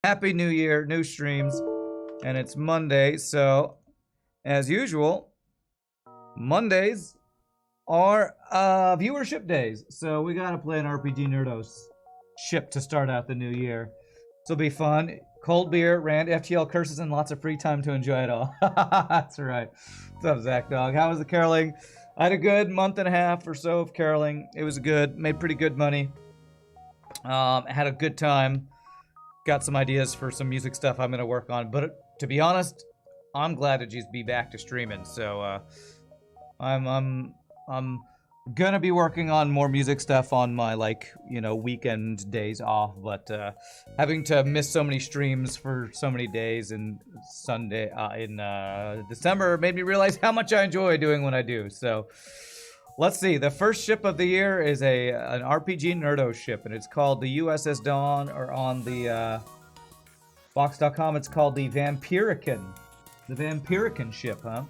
Happy New Year, new streams. And it's Monday, so as usual, Mondays are viewership days. So we gotta play an RPGNerdos ship to start out the new year. This will be fun. Cold beer, rant, FTL curses, and lots of free time to enjoy it all. That's right. What's up, Zach Dog? How was the caroling? I had a good month and a half or so of caroling. It was good. Made pretty good money. Had a good time. Got some ideas for some music stuff I'm gonna work on. But to be honest, I'm glad to just be back to streaming. So I'm gonna be working on more music stuff on my, like, you know, weekend days off, but having to miss so many streams for so many days in Sunday in December made me realize how much I enjoy doing what I do. So let's see. The first ship of the year is an RPGNerdos ship, and it's called the U.S.S. Dawn, or on the Box.com it's called the Vampirican. The Vampirican ship, huh?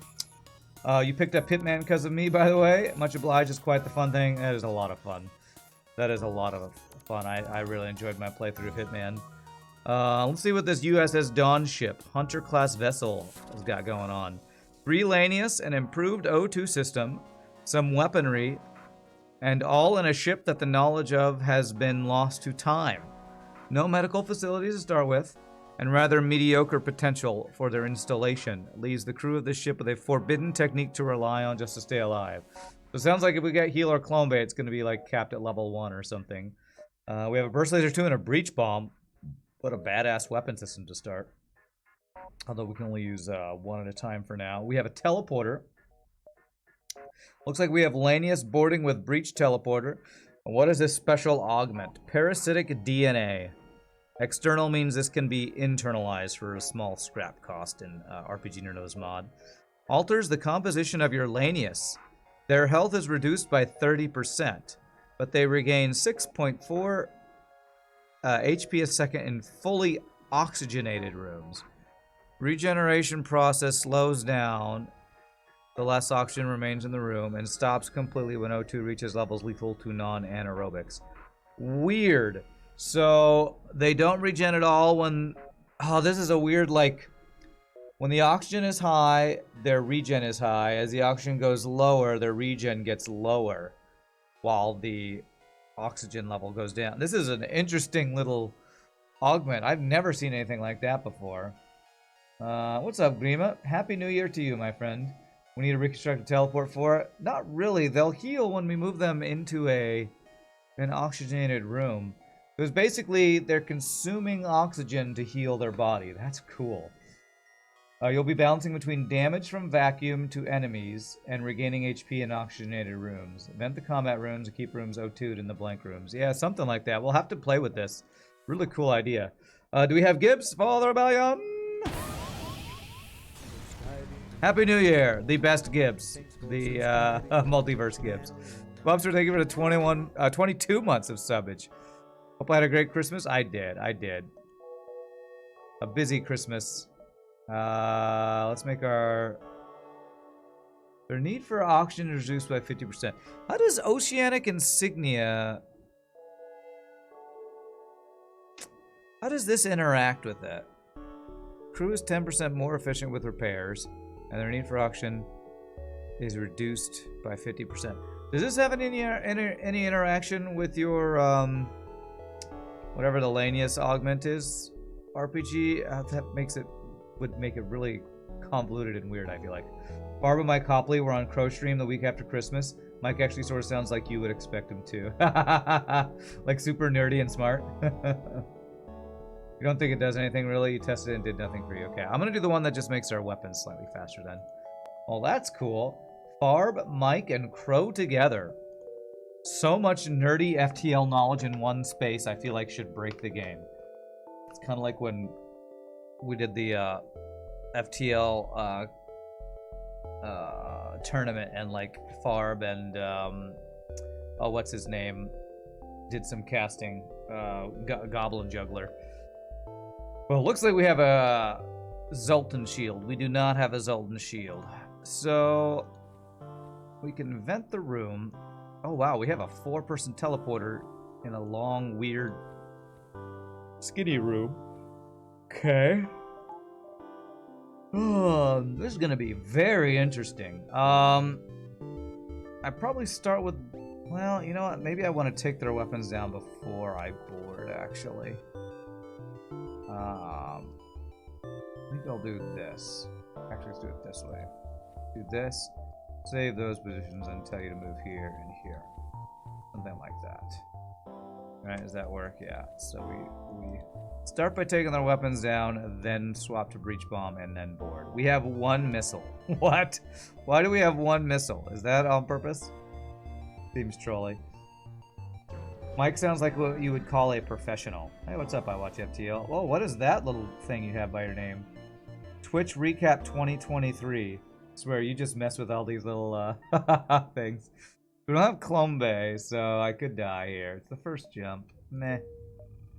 You picked up Hitman because of me, by the way. Much obliged. It's quite the fun thing. That is a lot of fun. That is a lot of fun. I really enjoyed my playthrough of Hitman. Let's see what this U.S.S. Dawn ship, Hunter-class vessel, has got going on. 3 Lanius, an improved O2 system, some weaponry, and all in a ship that the knowledge of has been lost to time. No medical facilities to start with, and rather mediocre potential for their installation. Leaves the crew of this ship with a forbidden technique to rely on just to stay alive. So it sounds like if we get heal or clone bait, it's going to be like capped at level 1 or something. We have a burst laser 2 and a breach bomb. What a badass weapon system to start. Although we can only use one at a time for now. We have a teleporter. Looks like we have Lanius boarding with breach teleporter. What is this special augment? Parasitic DNA. External means this can be internalized for a small scrap cost in RPGNerdos mod. Alters the composition of your Lanius. Their health is reduced by 30%, but they regain 6.4 HP a second in fully oxygenated rooms. Regeneration process slows down. The less oxygen remains in the room and stops completely when O2 reaches levels lethal to non-anaerobics. Weird. So they don't regen at all when... Oh, this is a weird, like... When the oxygen is high, their regen is high. As the oxygen goes lower, their regen gets lower, while the oxygen level goes down. This is an interesting little augment. I've never seen anything like that before. What's up, Grima? Happy New Year to you, my friend. We need to reconstruct a teleport for it. Not really. They'll heal when we move them into an oxygenated room. It was basically they're consuming oxygen to heal their body. That's cool. You'll be balancing between damage from vacuum to enemies and regaining HP in oxygenated rooms. Vent the combat rooms and keep rooms O2'd in the blank rooms. Yeah, something like that. We'll have to play with this. Really cool idea. Do we have Gibbs? Follow the rebellion! Happy New Year! The best Gibbs. The multiverse Gibbs. Bobster, thank you for the 22 months of subbage. Hope I had a great Christmas. I did. A busy Christmas. Let's make our... Their need for oxygen is reduced by 50%. How does Oceanic Insignia... How does this interact with that? Crew is 10% more efficient with repairs, and their need for oxygen is reduced by 50%. Does this have any interaction with your... whatever the Lanius augment is, RPG? That would make it really convoluted and weird, I feel like. Barb and Mike Copley were on Crow Stream the week after Christmas. Mike actually sort of sounds like you would expect him to. Like super nerdy and smart. You don't think it does anything really? You tested it and did nothing for you. Okay, I'm gonna do the one that just makes our weapons slightly faster then. Well, that's cool. Barb, Mike, and Crow together. So much nerdy FTL knowledge in one space, I feel like should break the game. It's kind of like when we did the FTL tournament, and like Farb and oh, what's his name, did some casting. Goblin Juggler. Well, it looks like we have a Zoltan shield. We do not have a Zoltan shield, so we can vent the room. Oh wow, we have a 4-person teleporter in a long, weird, skinny room. Okay. Oh, this is gonna be very interesting. I probably start with, well, you know what? Maybe I want to take their weapons down before I board, actually. I think I'll do this. Actually, let's do it this way. Do this, save those positions, and tell you to move here and here. Something like that. Alright, does that work? Yeah. So we start by taking their weapons down, then swap to breach bomb, and then board. We have one missile. What? Why do we have one missile? Is that on purpose? Seems trolly. Mike sounds like what you would call a professional. Hey, what's up? I watch FTL. Oh, what is that little thing you have by your name? Twitch Recap 2023. I swear, you just mess with all these little things. We don't have Clombe, so I could die here. It's the first jump. Meh.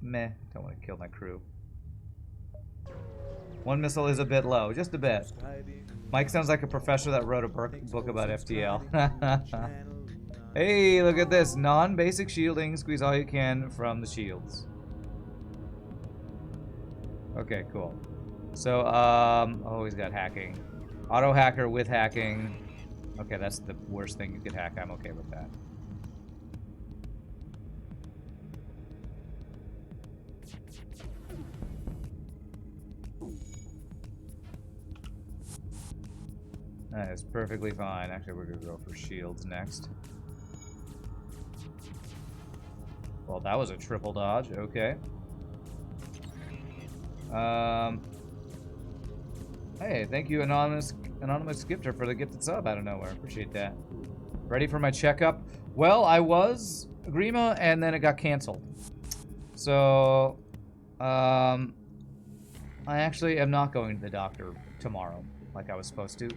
Meh. Don't want to kill my crew. One missile is a bit low. Just a bit. Mike sounds like a professor that wrote a book about FTL. Hey, look at this. Non-basic shielding. Squeeze all you can from the shields. Okay, cool. So, oh, he's got hacking. Auto hacker with hacking. Okay, that's the worst thing you could hack. I'm okay with that. That is perfectly fine. Actually, we're gonna go for shields next. Well, that was a triple dodge. Okay. Hey, thank you, anonymous gifter, for the gifted sub out of nowhere. Appreciate that. Ready for my checkup? Well, I was Grima, and then it got canceled. So, I actually am not going to the doctor tomorrow, like I was supposed to.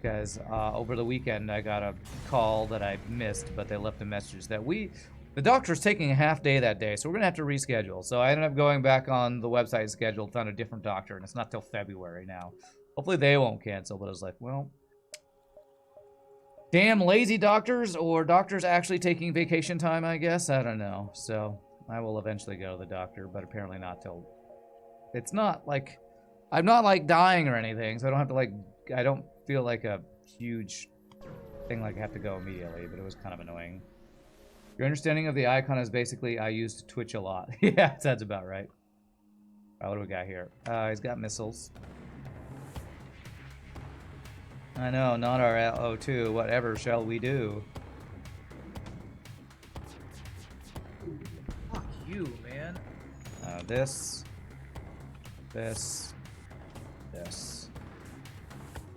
Because over the weekend, I got a call that I missed, but they left a message that the doctor's taking a half day that day, so we're gonna have to reschedule. So I ended up going back on the website schedule, found a different doctor, and it's not till February now. Hopefully they won't cancel, but I was like, well, damn lazy doctors, or doctors actually taking vacation time, I guess. I don't know. So I will eventually go to the doctor, but apparently not till. It's not like I'm not like dying or anything, so I don't have to like. I don't feel like a huge thing like I have to go immediately, but it was kind of annoying. Your understanding of the icon is basically I used Twitch a lot. Yeah, that's about right. Alright, what do we got here? He's got missiles. I know, not our O2. Whatever shall we do? Fuck you, man. This.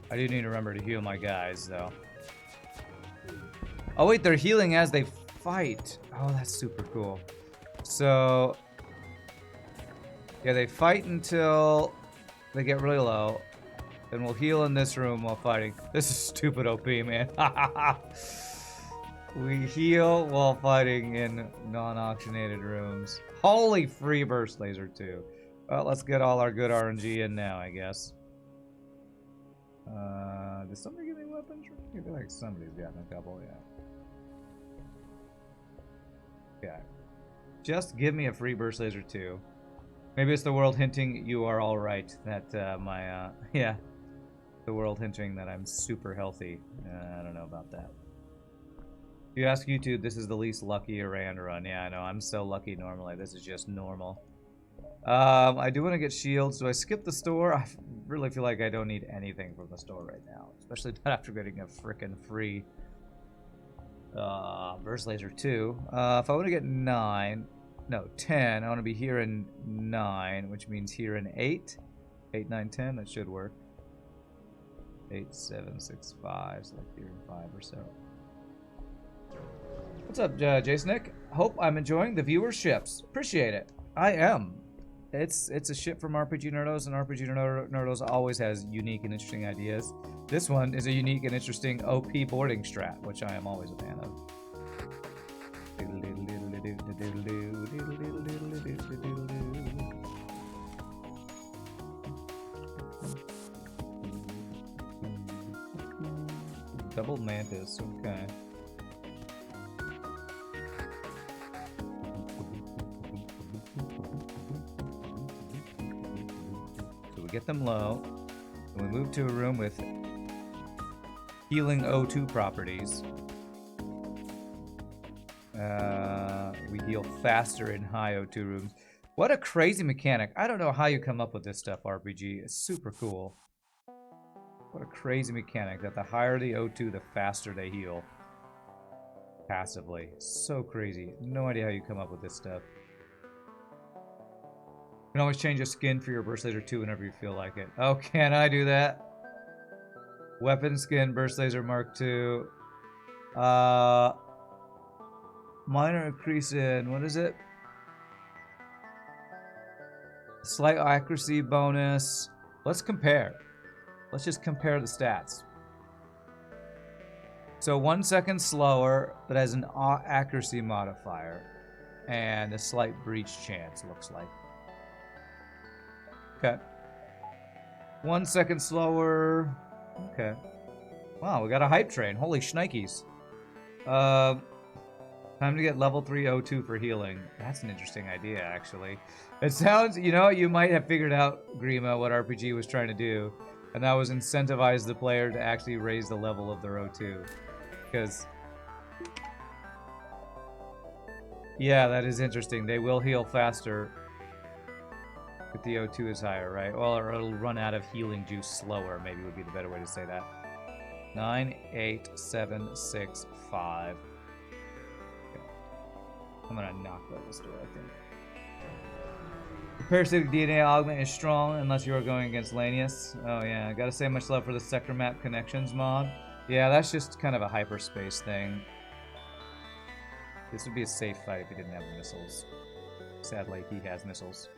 I do need to remember to heal my guys, though. Oh, wait, they're healing as they fight. Oh, that's super cool. So, yeah, they fight until they get really low. Then we'll heal in this room while fighting. This is stupid OP, man. We heal while fighting in non-auctionated rooms. Holy free burst laser, too. Well, let's get all our good RNG in now, I guess. Did somebody give me weapons? I feel like somebody's gotten a couple, yeah. Yeah. Just give me a free burst laser too. Maybe it's the world hinting you are all right. That yeah, the world hinting that I'm super healthy. I don't know about that. If you ask YouTube, this is the least lucky Iran run. Yeah, I know. I'm so lucky normally. This is just normal. I do want to get shields. Do I skip the store? I really feel like I don't need anything from the store right now, especially not after getting a frickin' free burst laser 2. If I want to get 10, I want to be here in 9, which means here in 8. 8, 9, 10, that should work. 8, 7, 6, 5, so like here in 5 or so. What's up, Jason Nick? Hope I'm enjoying the viewerships. Appreciate it. I am. It's a ship from RPGNerdos, and RPGNerdos always has unique and interesting ideas. This one is a unique and interesting OP boarding strat, which I am always a fan of. Double mantis, okay. get them low. And we move to a room with healing O2 properties. We heal faster in high O2 rooms. What a crazy mechanic. I don't know how you come up with this stuff, RPG. It's super cool. What a crazy mechanic that the higher the O2, the faster they heal. Passively. So crazy. No idea how you come up with this stuff. You can always change a skin for your Burst Laser 2 whenever you feel like it. Oh, can I do that? Weapon skin, Burst Laser Mark II. Minor increase in, what is it? Slight accuracy bonus. Let's compare. Let's just compare the stats. So 1 second slower, but has an accuracy modifier. And a slight breach chance, looks like. Okay. 1 second slower. Okay. Wow, we got a hype train. Holy shnikes. Time to get level 3 O2 for healing. That's an interesting idea, actually. It sounds, you know, you might have figured out, Grima, what RPG was trying to do. And that was incentivize the player to actually raise the level of their O2. Because, yeah, that is interesting. They will heal faster if the O2 is higher, right? Well, or it'll run out of healing juice slower, maybe would be the better way to say that. 9, 8, 7, 6, 5. I'm gonna knock those door, I think. The parasitic DNA augment is strong unless you are going against Lanius. Oh yeah, gotta say much love for the sector map connections mod. Yeah, that's just kind of a hyperspace thing. This would be a safe fight if he didn't have missiles. Sadly, he has missiles.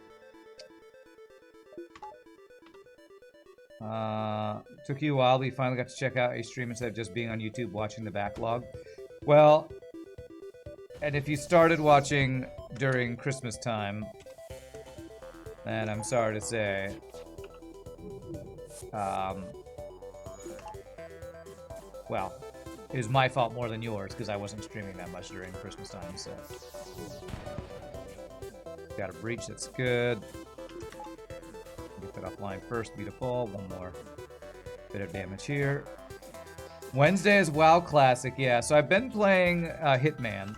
Took you a while, but you finally got to check out a stream instead of just being on YouTube watching the backlog. Well, and if you started watching during Christmas time, then I'm sorry to say, well, it was my fault more than yours because I wasn't streaming that much during Christmas time, so. Got a breach, that's good. Get that offline first, beat a fall, one more bit of damage here. Wednesday is WoW Classic, yeah, so I've been playing Hitman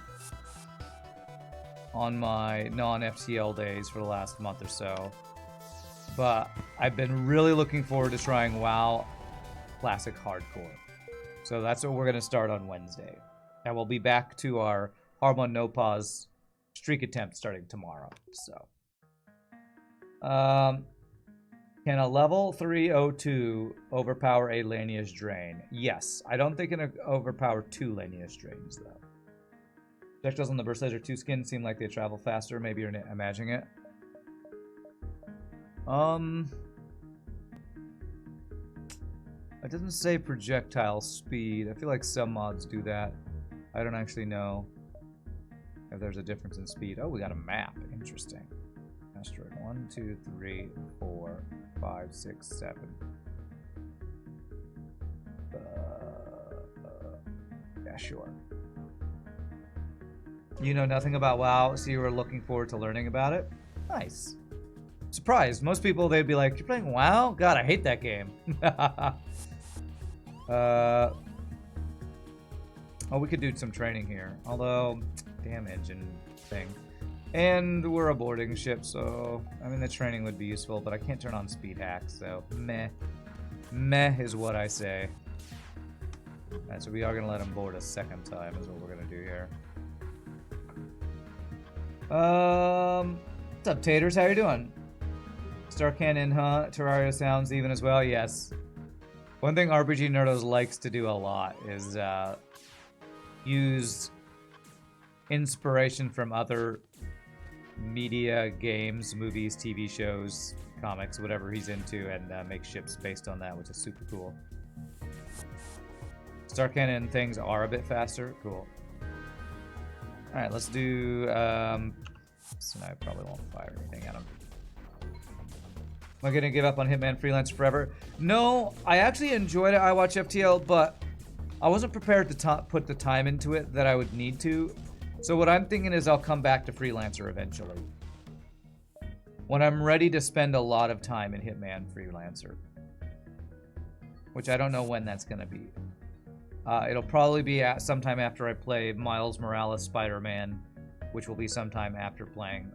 on my non-FTL days for the last month or so. But I've been really looking forward to trying WoW Classic Hardcore. So that's what we're going to start on Wednesday. And we'll be back to our Hard Mode No Pause streak attempt starting tomorrow. So, can a level 3 O2 overpower a Lanius Drain? Yes. I don't think it can overpower 2 Lanius Drains, though. Projectiles on the Burst Laser 2 skin seem like they travel faster. Maybe you're imagining it. It doesn't say projectile speed. I feel like some mods do that. I don't actually know if there's a difference in speed. Oh, we got a map. Interesting. Asteroid 1, 2, 3, 4, 5, 6, 7. Yeah, sure. You know nothing about WoW, so you were looking forward to learning about it? Nice. Surprised. Most people, they'd be like, you're playing WoW? God, I hate that game. Oh, we could do some training here. Although, damage and thing. And we're a boarding ship, so, I mean, the training would be useful, but I can't turn on speed hacks, so meh. Meh is what I say. Alright, so we are going to let him board a second time, is what we're going to do here. What's up, Taters? How you doing? Star Cannon, huh? Terraria sounds even as well. Yes. One thing RPGNerdos likes to do a lot is use inspiration from other media, games, movies, TV shows, comics, whatever he's into, and make ships based on that, which is super cool. Star Cannon things are a bit faster. Cool. Alright, let's do, so I probably won't fire anything at him. Am I gonna give up on Hitman Freelance forever? No, I actually enjoyed it. I watch FTL, but I wasn't prepared to put the time into it that I would need to. So what I'm thinking is I'll come back to Freelancer eventually. when I'm ready to spend a lot of time in Hitman Freelancer. Which I don't know when that's going to be. It'll probably be sometime after I play Miles Morales Spider-Man, which will be sometime after playing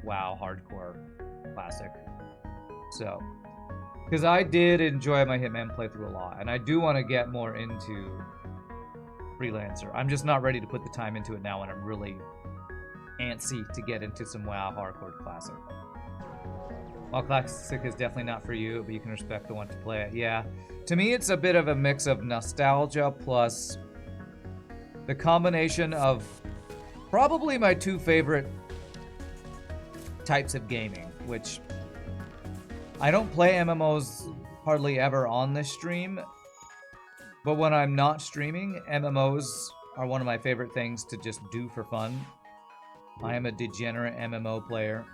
WoW Hardcore Classic. So, because I did enjoy my Hitman playthrough a lot, and I do want to get more into Freelancer. I'm just not ready to put the time into it now, and I'm really antsy to get into some WoW Hardcore Classic. WoW Classic is definitely not for you, but you can respect the one to play it. Yeah. To me, it's a bit of a mix of nostalgia plus the combination of probably my two favorite types of gaming, which I don't play MMOs hardly ever on this stream, but when I'm not streaming, MMOs are one of my favorite things to just do for fun. I am a degenerate MMO player.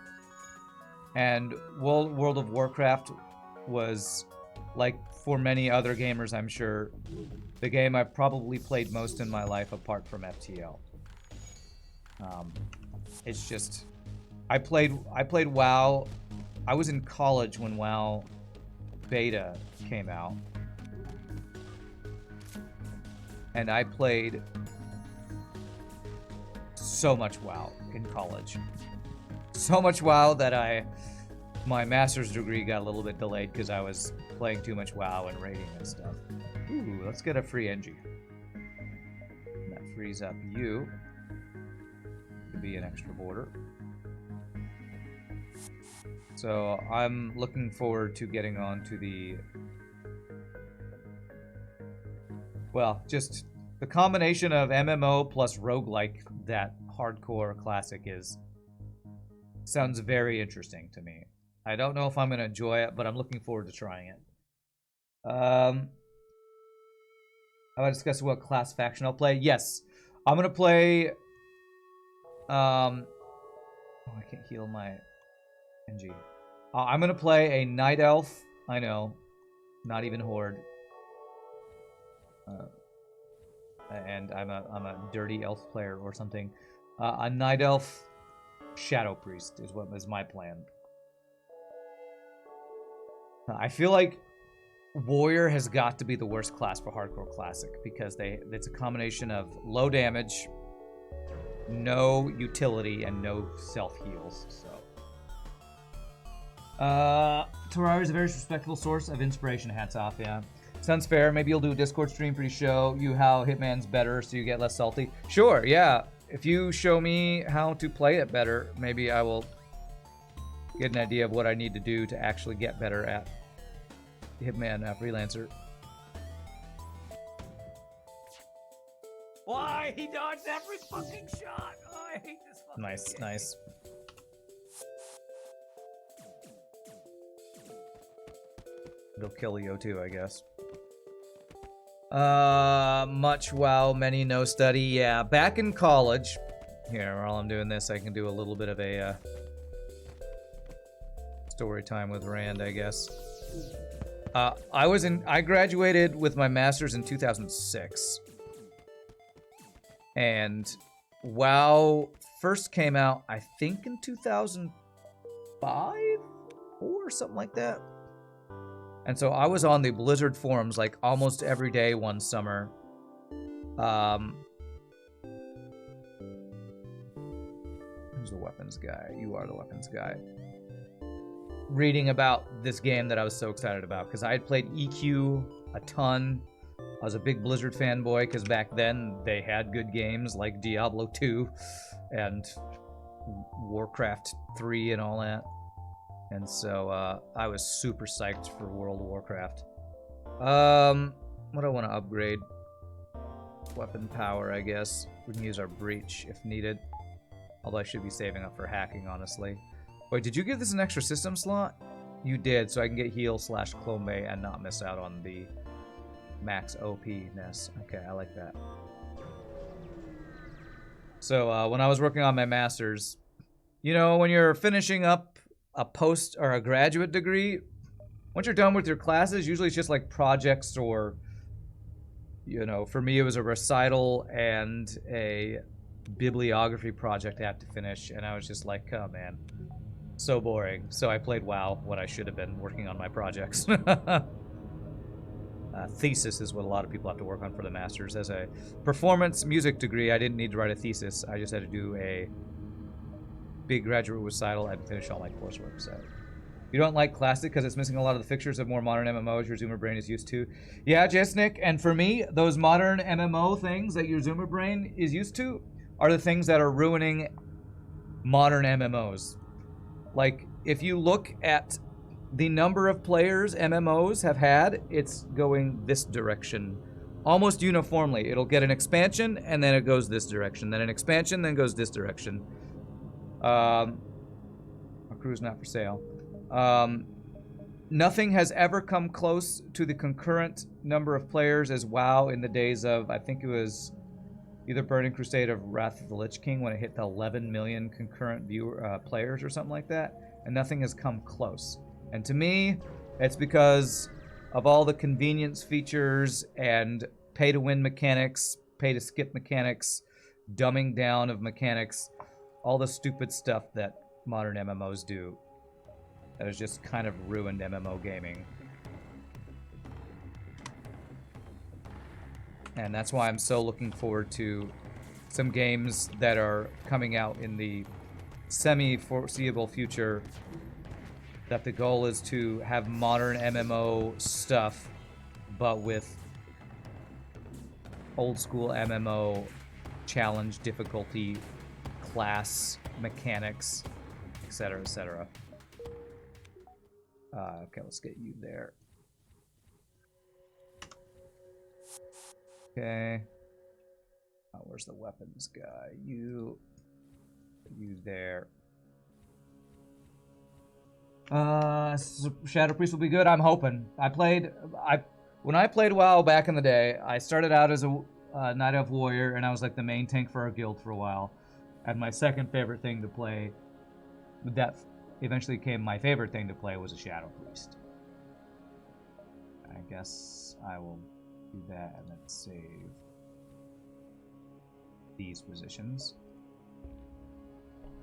And World of Warcraft was, like for many other gamers, I'm sure, the game I've probably played most in my life apart from FTL. It's just, I played WoW. I was in college when WoW beta came out. And I played so much WoW in college. So much WoW that my master's degree got a little bit delayed because I was playing too much WoW and raiding and stuff. Ooh, let's get a free NG. And that frees up you to be an extra border. So I'm looking forward to getting on to the... Well, just the combination of MMO plus roguelike that Hardcore Classic is sounds very interesting to me. I don't know if I'm going to enjoy it, but I'm looking forward to trying it. How about discuss what class faction I'll play? Yes, I'm going to play... Oh, I can't heal my NG. I'm going to play a Night Elf. I know, not even Horde. And I'm a dirty elf player or something. A Night Elf Shadow Priest is what is my plan. I feel like Warrior has got to be the worst class for Hardcore Classic because it's a combination of low damage, no utility, and no self-heals. So, Terraria is a very respectable source of inspiration. Hats off, yeah. Sounds fair. Maybe you'll do a Discord stream for you, show you how Hitman's better so you get less salty. Sure, yeah. If you show me how to play it better, maybe I will get an idea of what I need to do to actually get better at Hitman Freelancer. Why? He dodged every fucking shot! Oh, I hate this fucking Nice, game. nice. They'll kill you too, I guess. Much WoW, many no study. Yeah, back in college. Here, while I'm doing this, I can do a little bit of a story time with Rand, I guess. I graduated with my master's in 2006. And WoW first came out, I think, in 2005 or something like that. And so I was on the Blizzard forums like almost every day one summer. Who's the weapons guy? You are the weapons guy. Reading about this game that I was so excited about because I had played EQ a ton. I was a big Blizzard fanboy because back then they had good games like Diablo 2 and Warcraft 3 and all that. And so I was super psyched for World of Warcraft. What do I want to upgrade? Weapon power, I guess. We can use our breach if needed. Although I should be saving up for hacking, honestly. Wait, did you give this an extra system slot? You did, so I can get heal / clone bay and not miss out on the max OP-ness. Okay, I like that. So when I was working on my master's, you know, when you're finishing up a post or a graduate degree, once you're done with your classes, usually it's just like projects or, you know, for me it was a recital and a bibliography project I have to finish, and I was just like, oh man, So boring. So I played WoW when I should have been working on my projects. Thesis is what a lot of people have to work on for the masters. As a performance music degree, I didn't need to write a thesis. I just had to do a big graduate recital and finish all my coursework. So you don't like classic because it's missing a lot of the fixtures of more modern MMOs your Zoomer brain is used to. Yeah, Nick. And for me, those modern MMO things that your Zoomer brain is used to are the things that are ruining modern MMOs. Like, if you look at the number of players MMOs have had, it's going this direction. Almost uniformly. It'll get an expansion, and then it goes this direction. Then an expansion, then goes this direction. Our crew's not for sale. Nothing has ever come close to the concurrent number of players as WoW in the days of, I think it was either Burning Crusade or Wrath of the Lich King when it hit the 11 million concurrent players or something like that. And nothing has come close. And to me, it's because of all the convenience features and pay-to-win mechanics, pay-to-skip mechanics, dumbing down of mechanics, all the stupid stuff that modern MMOs do that has just kind of ruined MMO gaming. And that's why I'm so looking forward to some games that are coming out in the semi-foreseeable future, that the goal is to have modern MMO stuff, but with old school MMO challenge, difficulty, class, mechanics, etc., etc. Okay, let's get you there. Okay. Oh, where's the weapons guy? You there. Shadow Priest will be good. I'm hoping. When I played WoW back in the day, I started out as a Night Elf Warrior, and I was like the main tank for our guild for a while. And my second favorite thing to play, that eventually became my favorite thing to play, was a Shadow Priest. I guess I will do that and then save these positions.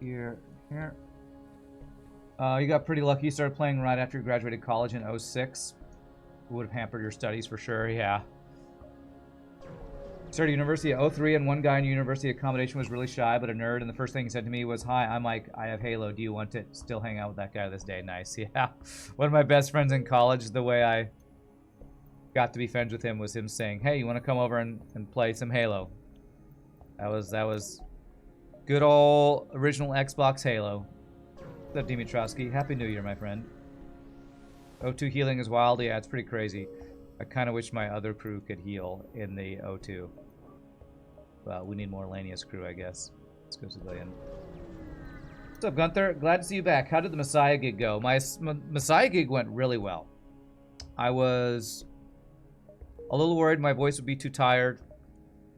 Here. You got pretty lucky. You started playing right after you graduated college in 06. It would have hampered your studies for sure, yeah. Started university at 03, and one guy in university accommodation was really shy, but a nerd, and the first thing he said to me was, "Hi, I'm Mike. I have Halo. Do you want to still hang out with that guy this day?" Nice, yeah. One of my best friends in college, the way I got to be friends with him was him saying, "Hey, you want to come over and play some Halo?" That was good old original Xbox Halo. What's up, Dimitrowski? Happy New Year, my friend. O2 healing is wild. Yeah, it's pretty crazy. I kind of wish my other crew could heal in the O2. Well, we need more Lanius crew, I guess. Let's go civilian. What's up, Gunther? Glad to see you back. How did the Messiah gig go? My Messiah gig went really well. I was a little worried my voice would be too tired,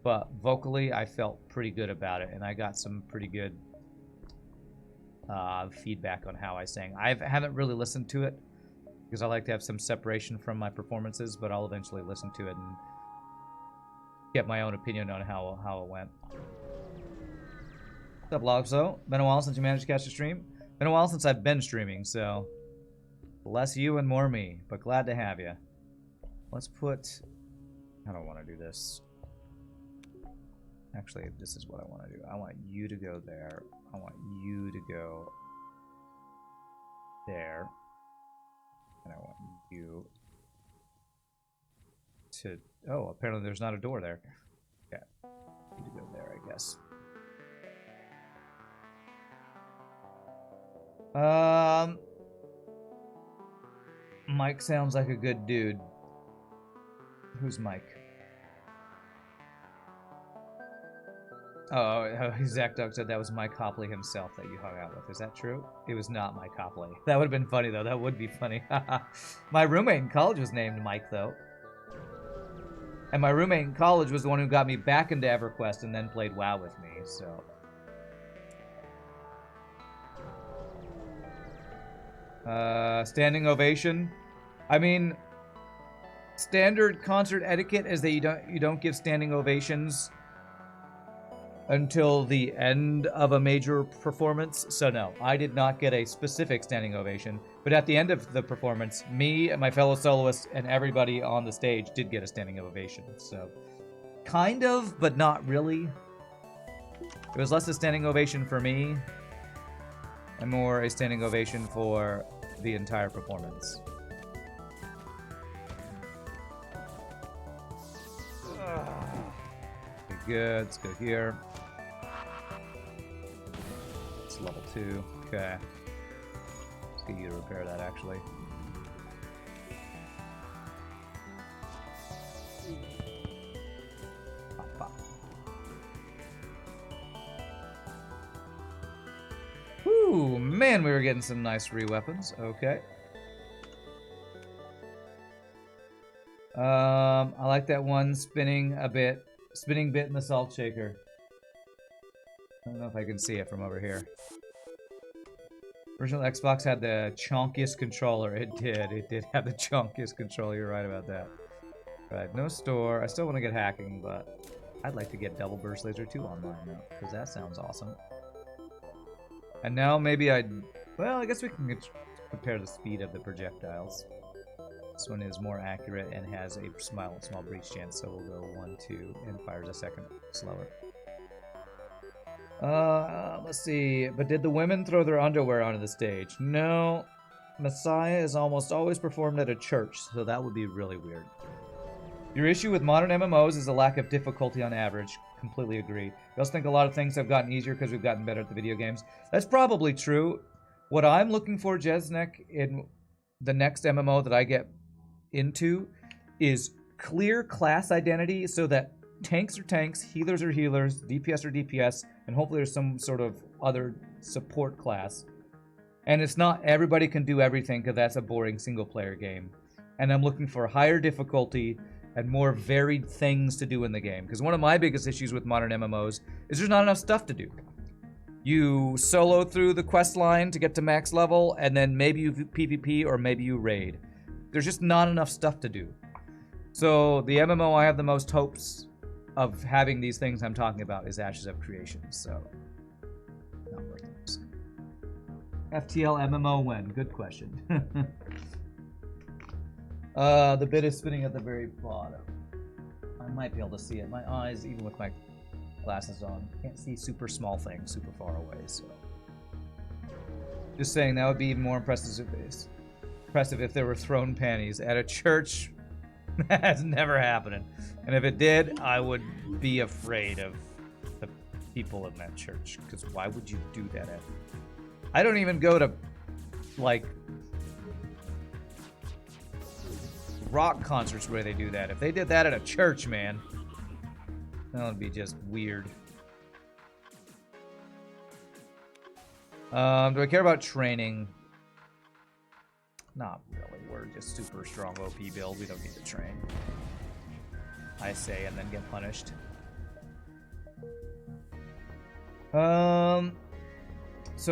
but vocally I felt pretty good about it, and I got some pretty good feedback on how I sang. I haven't really listened to it because I like to have some separation from my performances, but I'll eventually listen to it and get my own opinion on how it went. What's up, Logso? Been a while since you managed to catch a stream? Been a while since I've been streaming, so less you and more me, but glad to have you. Let's put... I don't want to do this. Actually, this is what I want to do. I want you to go there. I want you to go there. And I want you to... Oh, apparently there's not a door there. Yeah, you to go there, I guess. Mike sounds like a good dude. Who's Mike? Oh, Zach Doug said that was Mike Copley himself that you hung out with. Is that true? It was not Mike Copley. That would have been funny, though. That would be funny. My roommate in college was named Mike, though. And my roommate in college was the one who got me back into EverQuest and then played WoW with me, so... Standing ovation. I mean, standard concert etiquette is that you don't give standing ovations until the end of a major performance. So no, I did not get a specific standing ovation. But at the end of the performance, me and my fellow soloists and everybody on the stage did get a standing ovation. So kind of, but not really. It was less a standing ovation for me and more a standing ovation for the entire performance. Okay, good. Let's go here. It's level 2. Okay. Let's get you to repair that, actually. Pop, pop. Whew, man, we were getting some nice re-weapons. Okay. I like that one spinning bit in the salt shaker. I don't know if I can see it from over here. Original Xbox had the chonkiest controller. It did have the chonkiest controller. You're right about that. Right, no store. I still want to get hacking, but I'd like to get Double Burst Laser 2 online now, because that sounds awesome. And now maybe well, I guess we can compare the speed of the projectiles. This one is more accurate and has a small breach chance, so we'll go 1, 2, and fires a second slower. Let's see. But did the women throw their underwear onto the stage? No. Messiah is almost always performed at a church, so that would be really weird. Your issue with modern MMOs is a lack of difficulty on average. Completely agree. I also think a lot of things have gotten easier because we've gotten better at the video games. That's probably true. What I'm looking for, Jesnek, in the next MMO that I get into is clear class identity so that tanks are tanks, healers are healers, DPS are DPS, and hopefully there's some sort of other support class. And it's not everybody can do everything because that's a boring single-player game. And I'm looking for higher difficulty and more varied things to do in the game. Because one of my biggest issues with modern MMOs is there's not enough stuff to do. You solo through the quest line to get to max level, and then maybe you PvP or maybe you raid. There's just not enough stuff to do. So the MMO I have the most hopes of having these things I'm talking about is Ashes of Creation. So, not worth it. FTL MMO when? Good question. The bit is spinning at the very bottom. I might be able to see it. My eyes, even with my glasses on, can't see super small things super far away. So, just saying that would be even more impressive if there were thrown panties at a church. That's never happening. And if it did, I would be afraid of the people in that church. Because why would you do that? I don't even go to, like, rock concerts where they do that. If they did that at a church, man, that would be just weird. Do I care about training? Not really. We're just super strong OP build. We don't need to train. I say and then get punished. So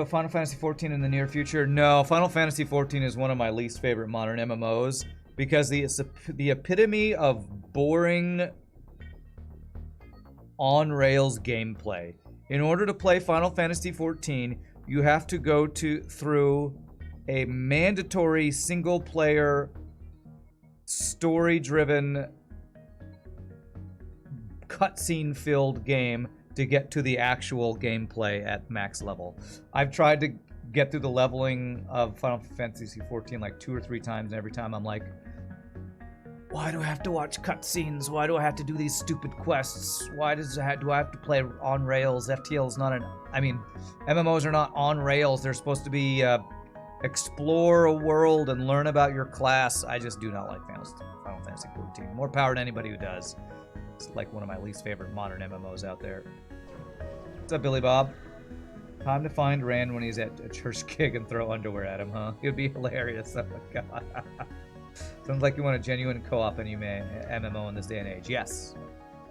Final Fantasy XIV in the near future? No, Final Fantasy XIV is one of my least favorite modern MMOs because it's the epitome of boring on-rails gameplay. In order to play Final Fantasy XIV, you have to go through a mandatory single-player, story-driven, cutscene-filled game to get to the actual gameplay at max level. I've tried to get through the leveling of Final Fantasy XIV like 2 or 3 times, and every time I'm like, why do I have to watch cutscenes? Why do I have to do these stupid quests? Why do I have to play on rails? FTL is not MMOs are not on rails. They're supposed to be explore a world and learn about your class. I just do not like Final Fantasy XIV. More power to anybody who does. It's like one of my least favorite modern MMOs out there. What's up, Billy Bob? Time to find Rand when he's at a church gig and throw underwear at him, huh? It would be hilarious. Oh my god. Sounds like you want a genuine co-op MMO in this day and age. Yes.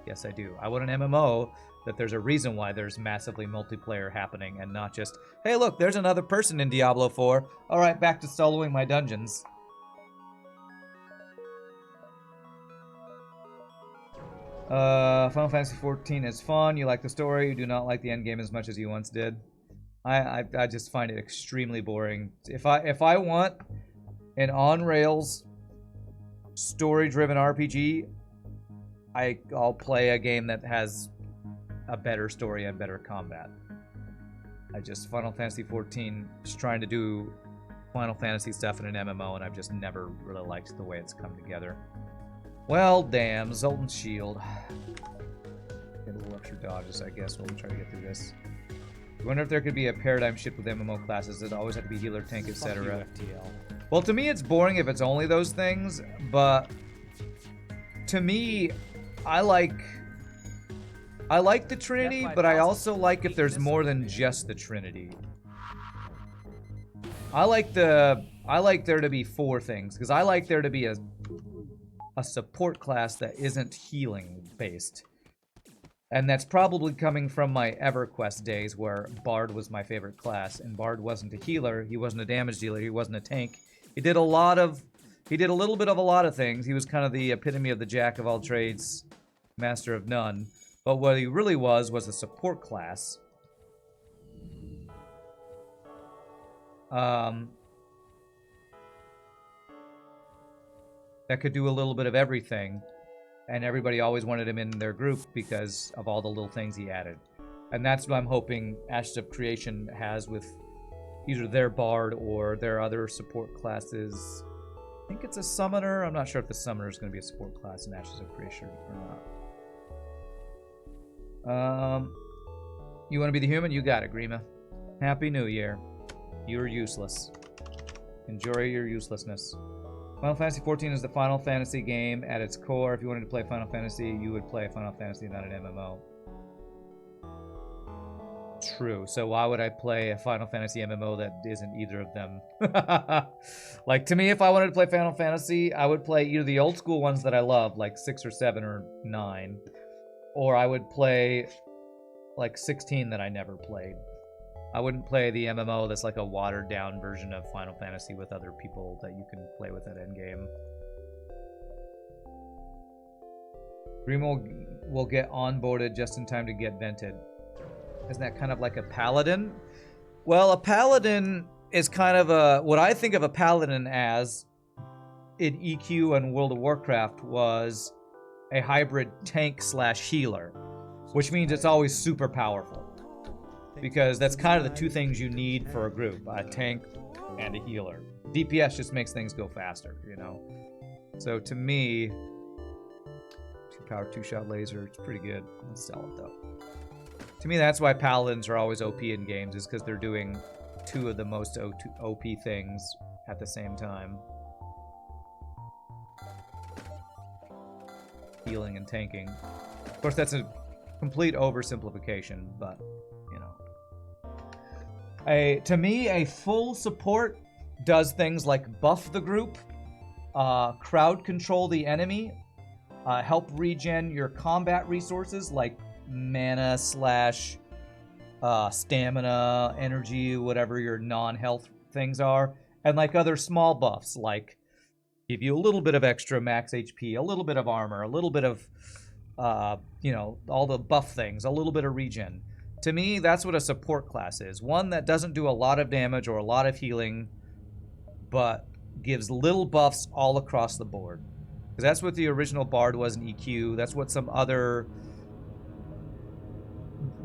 Yes, I do. I want an MMO that there's a reason why there's massively multiplayer happening and not just, hey, look, there's another person in Diablo 4. All right, back to soloing my dungeons. Final Fantasy 14 is fun. You like the story. You do not like the end game as much as you once did. I just find it extremely boring. If I want an on rails story-driven RPG, I'll play a game that has a better story and better combat. Final Fantasy 14 is trying to do Final Fantasy stuff in an MMO, and I've just never really liked the way it's come together. Well, damn, Zoltan's Shield. Get a little extra dodges, I guess, while we try to get through this. I wonder if there could be a paradigm shift with MMO classes. It always have to be healer, tank, etc. FTL. Well, to me, it's boring if it's only those things, but to me, I like the Trinity, but I also like if there's more than just the Trinity. I like there to be 4 things, because I like there to be a support class that isn't healing based. And that's probably coming from my EverQuest days where Bard was my favorite class, and Bard wasn't a healer, he wasn't a damage dealer, he wasn't a tank. He did a little bit of a lot of things. He was kind of the epitome of the jack of all trades, master of none. But what he really was a support class. That could do a little bit of everything. And everybody always wanted him in their group because of all the little things he added. And that's what I'm hoping Ashes of Creation has with either their Bard or their other support classes. I think it's a Summoner. I'm not sure if the Summoner is going to be a support class in Ashes of Creation or not. You want to be the human? You got it, Grima. Happy New Year. You're useless. Enjoy your uselessness. Final Fantasy 14 is the Final Fantasy game at its core. If you wanted to play Final Fantasy, you would play Final Fantasy, not an MMO. True. So why would I play a Final Fantasy MMO that isn't either of them? Like, to me, if I wanted to play Final Fantasy, I would play either the old school ones that I love, like 6 or 7 or 9, or I would play like 16 that I never played. I wouldn't play the MMO that's like a watered-down version of Final Fantasy with other people that you can play with at endgame. Grimo will get onboarded just in time to get vented. Isn't that kind of like a paladin? Well, a paladin is kind of what I think of a paladin as in EQ and World of Warcraft was a hybrid tank / healer, which means it's always super powerful. Because that's kind of the 2 things you need for a group, a tank and a healer. DPS just makes things go faster, you know? So to me, 2-power 2-shot laser, it's pretty good. Let's sell it though. To me, that's why paladins are always OP in games, is because they're doing 2 of the most OP things at the same time. Healing and tanking. Of course, that's a complete oversimplification, but to me, a full support does things like buff the group, crowd control the enemy, help regen your combat resources like mana / stamina, energy, whatever your non-health things are, and like other small buffs like give you a little bit of extra max HP, a little bit of armor, a little bit of, all the buff things, a little bit of regen. To me, that's what a support class is. One that doesn't do a lot of damage or a lot of healing, but gives little buffs all across the board. Because that's what the original Bard was in EQ. That's what some other...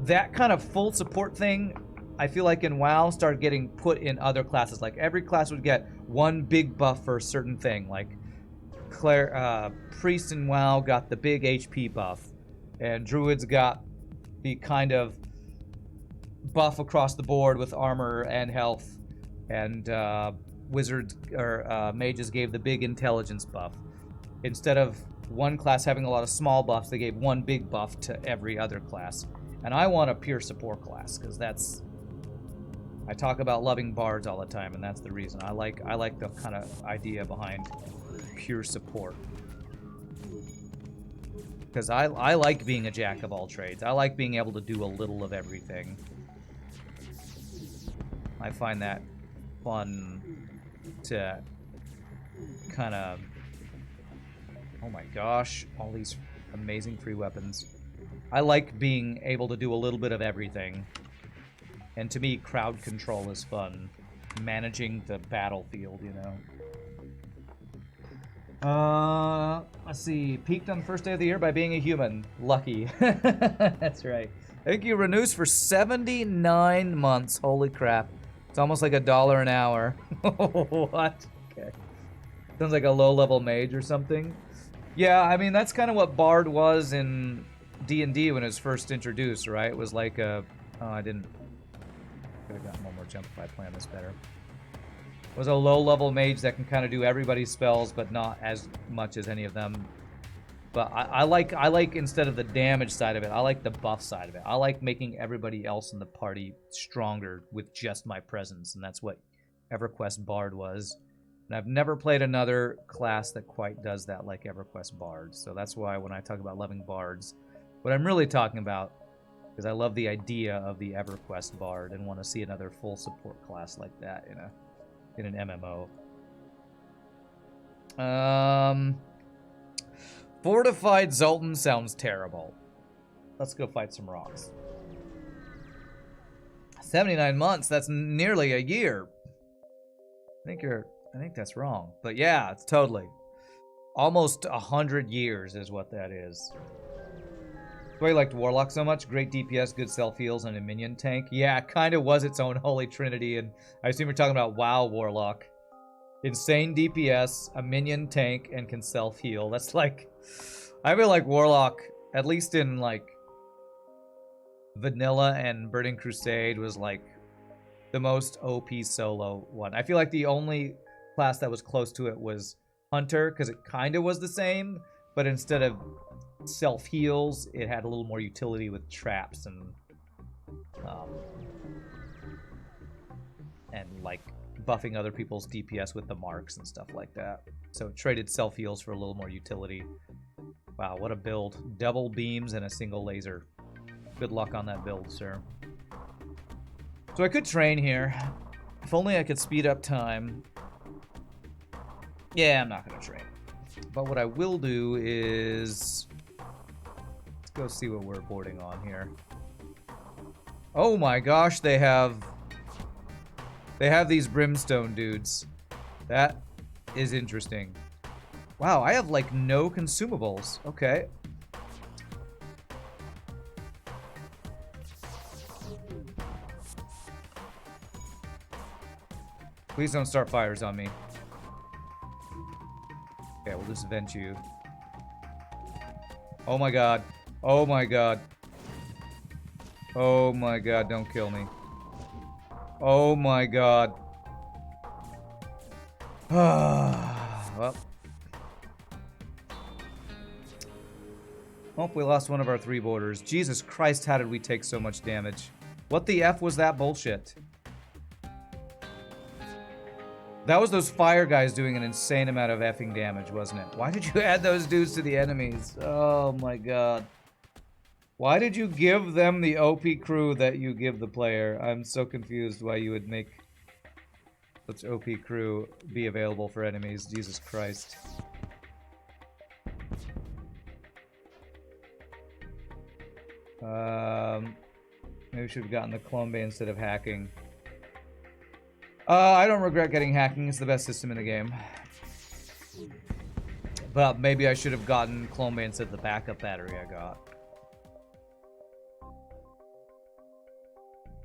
That kind of full support thing, I feel like in WoW, started getting put in other classes. Like, every class would get one big buff for a certain thing. Like, Priest in WoW got the big HP buff. And Druids got the kind of buff across the board with armor and health, and wizards or mages gave the big intelligence buff. Instead of one class having a lot of small buffs, they gave one big buff to every other class. And I want a pure support class, because that's... I talk about loving bards all the time, and that's the reason. I like the kind of idea behind pure support. Because I like being a jack of all trades. I like being able to do a little of everything. I find that fun to kind of... Oh my gosh, all these amazing free weapons. I like being able to do a little bit of everything. And to me, crowd control is fun. Managing the battlefield, you know. Let's see. Peaked on the first day of the year by being a human. Lucky. That's right. Thank you, Renews, for 79 months. Holy crap. It's almost like $1 an hour. What? Okay. Sounds like a low-level mage or something. Yeah, I mean, that's kind of what Bard was in D&D when it was first introduced, right? It was like a... Oh, I didn't... Could have gotten one more jump if I planned this better. It was a low-level mage that can kind of do everybody's spells, but not as much as any of them. But I like instead of the damage side of it, I like the buff side of it. I like making everybody else in the party stronger with just my presence, and that's what EverQuest Bard was. And I've never played another class that quite does that like EverQuest Bard. So that's why when I talk about loving Bards, what I'm really talking about, because I love the idea of the EverQuest Bard and want to see another full support class like that in an MMO. Fortified Zoltan sounds terrible. Let's go fight some rocks. 79 months, that's nearly a year. I think that's wrong. But yeah, it's totally. Almost 100 years is what that is. That's why you liked Warlock so much. Great DPS, good self-heals, and a minion tank. Yeah, it kind of was its own holy trinity, and I assume you're talking about WoW Warlock. Insane DPS, a minion tank, and can self-heal. That's like... I feel like Warlock, at least in, like, Vanilla and Burning Crusade, was, like, the most OP solo one. I feel like the only class that was close to it was Hunter, because it kind of was the same, but instead of self-heals, it had a little more utility with traps and like, buffing other people's DPS with the marks and stuff like that. So it traded self-heals for a little more utility. Wow, what a build. Double beams and a single laser. Good luck on that build, sir. So I could train here. If only I could speed up time. Yeah, I'm not going to train. But what I will do is... Let's go see what we're boarding on here. Oh my gosh, they have these brimstone dudes. That is interesting. Wow, I have like no consumables. Okay. Please don't start fires on me. Okay, we'll just vent you. Oh my god. Oh my god. Oh my god, don't kill me. Oh my god. Well. Oh, we lost one of our 3 borders. Jesus Christ, how did we take so much damage? What the F was that bullshit? That was those fire guys doing an insane amount of effing damage, wasn't it? Why did you add those dudes to the enemies? Oh my god. Why did you give them the OP crew that you give the player? I'm so confused why you would make such OP crew be available for enemies. Jesus Christ. Maybe we should have gotten the clone bay instead of hacking. I don't regret getting hacking. It's the best system in the game. But maybe I should have gotten clone bay instead of the backup battery I got.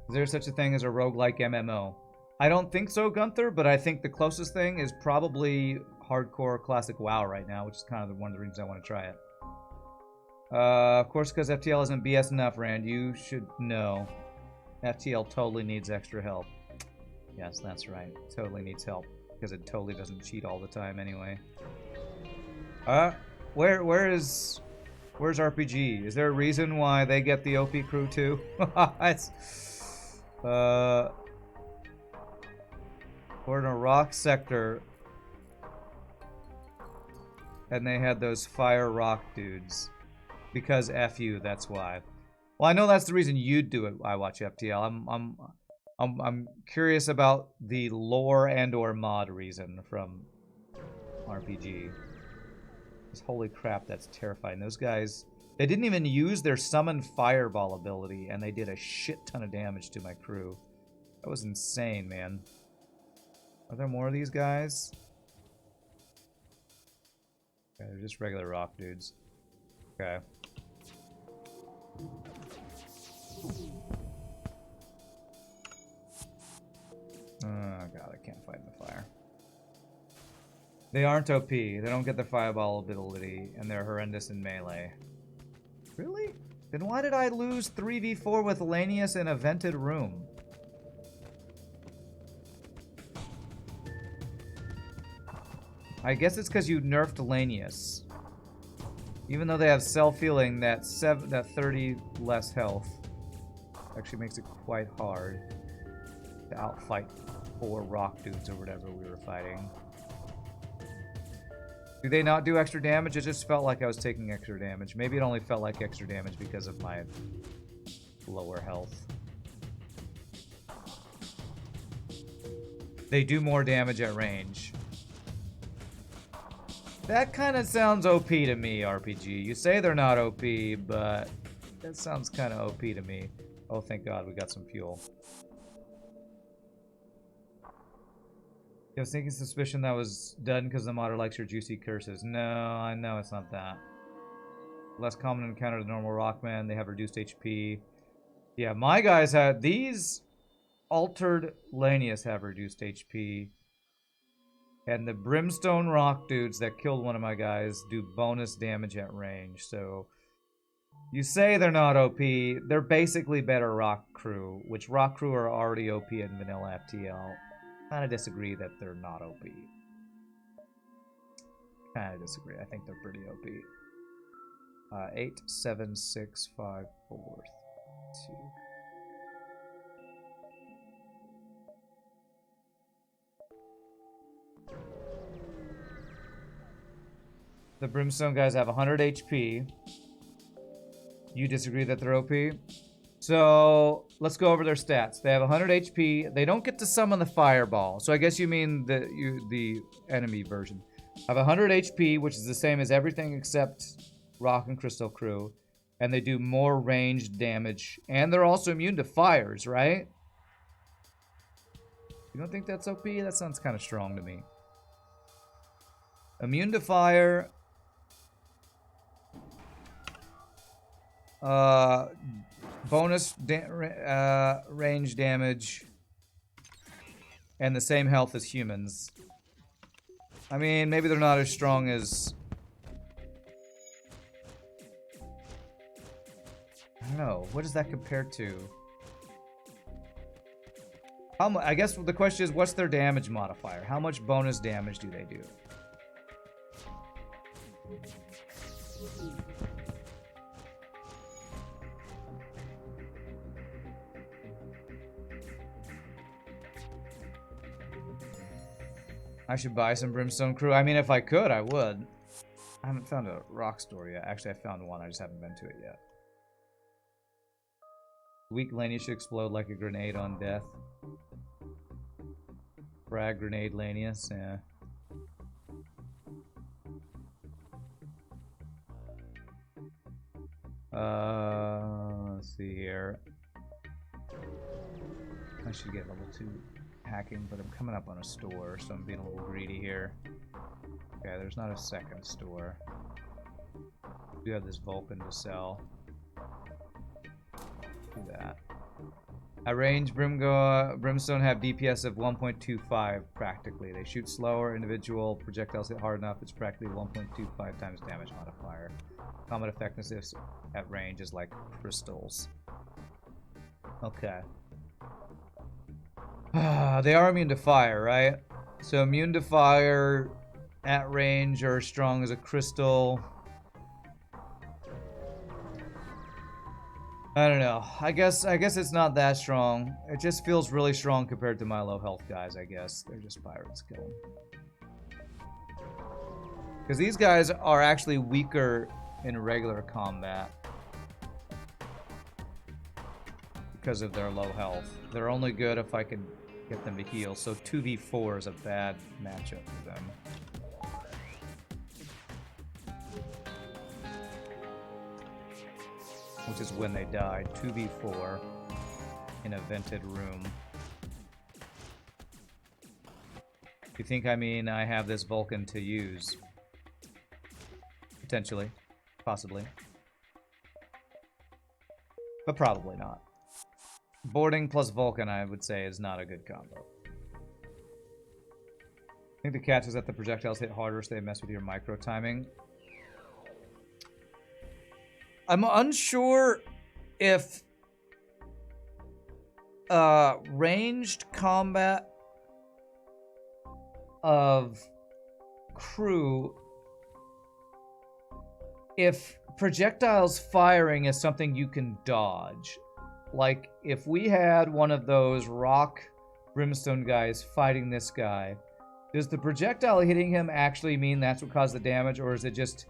Is there such a thing as a roguelike MMO? I don't think so, Gunther, but I think the closest thing is probably hardcore classic WoW right now, which is kind of one of the reasons I want to try it. Of course, because FTL isn't BS enough, Rand. You should know. FTL totally needs extra help. Yes, that's right. Totally needs help. Because it totally doesn't cheat all the time anyway. Where's RPG? Is there a reason why they get the OP crew too? It's... We're in a rock sector. And they had those fire rock dudes. Because F you, that's why. Well, I know that's the reason you'd do it, I watch FTL. I'm curious about the lore and or mod reason from RPG. Holy crap, that's terrifying. Those guys, they didn't even use their summon fireball ability, and they did a shit ton of damage to my crew. That was insane, man. Are there more of these guys? Okay, they're just regular rock dudes. Okay. Oh god, I can't fight in the fire. They aren't OP. They don't get the fireball ability, and they're horrendous in melee. Really? Then why did I lose 3v4 with Lanius in a vented room? I guess it's because you nerfed Lanius. Even though they have self-healing, that 30 less health actually makes it quite hard to outfight 4 rock dudes or whatever we were fighting. Do they not do extra damage? It just felt like I was taking extra damage. Maybe it only felt like extra damage because of my lower health. They do more damage at range. That kind of sounds OP to me, RPG. You say they're not OP, but that sounds kind of OP to me. Oh, thank God, we got some fuel. You have a sneaking suspicion that was done because the modder likes your juicy curses. No, I know it's not that. Less common encounter than normal rockman. They have reduced HP. Yeah, my guys had these altered Lanius have reduced HP. And the brimstone rock dudes that killed one of my guys do bonus damage at range. So you say they're not OP. They're basically better rock crew, which rock crew are already OP in vanilla FTL. Kind of disagree that they're not OP. Kind of disagree. I think they're pretty OP. 8, 7, 6, 5, 4, 2. The Brimstone guys have 100 HP. You disagree that they're OP? So, let's go over their stats. They have 100 HP. They don't get to summon the fireball. So I guess you mean the enemy version. Have 100 HP, which is the same as everything except Rock and Crystal Crew. And they do more ranged damage. And they're also immune to fires, right? You don't think that's OP? That sounds kind of strong to me. Immune to fire. Bonus range damage. And the same health as humans. I mean, maybe they're not as strong as... I don't know. What does that compare to? I guess the question is, what's their damage modifier? How much bonus damage do they do? I should buy some Brimstone Crew. I mean, if I could, I would. I haven't found a rock store yet. Actually, I found one. I just haven't been to it yet. Weak Lanius should explode like a grenade on death. Frag grenade Lanius, yeah. Let's see here. I should get level 2 hacking, but I'm coming up on a store, so I'm being a little greedy here. Okay, there's not a second store. We do have this Vulcan to sell. Do that. At range, Brimstone have DPS of 1.25 practically. They shoot slower, individual projectiles hit hard enough, it's practically 1.25 times damage modifier. Combat effectiveness at range is like crystals. Okay. They are immune to fire, right? So immune to fire at range or as strong as a crystal. I don't know. I guess it's not that strong. It just feels really strong compared to my low health guys, I guess. They're just pirates killing. Because these guys are actually weaker in regular combat. Because of their low health. They're only good if I can get them to heal. So 2v4 is a bad matchup for them. which is when they died. 2v4 in a vented room. You think I mean I have this Vulcan to use? Potentially. Possibly. But probably not. Boarding plus Vulcan, I would say, is not a good combo. I think the catch is that the projectiles hit harder, so they mess with your micro timing. I'm unsure if ranged combat of crew, if projectiles firing is something you can dodge. Like, if we had one of those rock brimstone guys fighting this guy, does the projectile hitting him actually mean that's what caused the damage, or is it just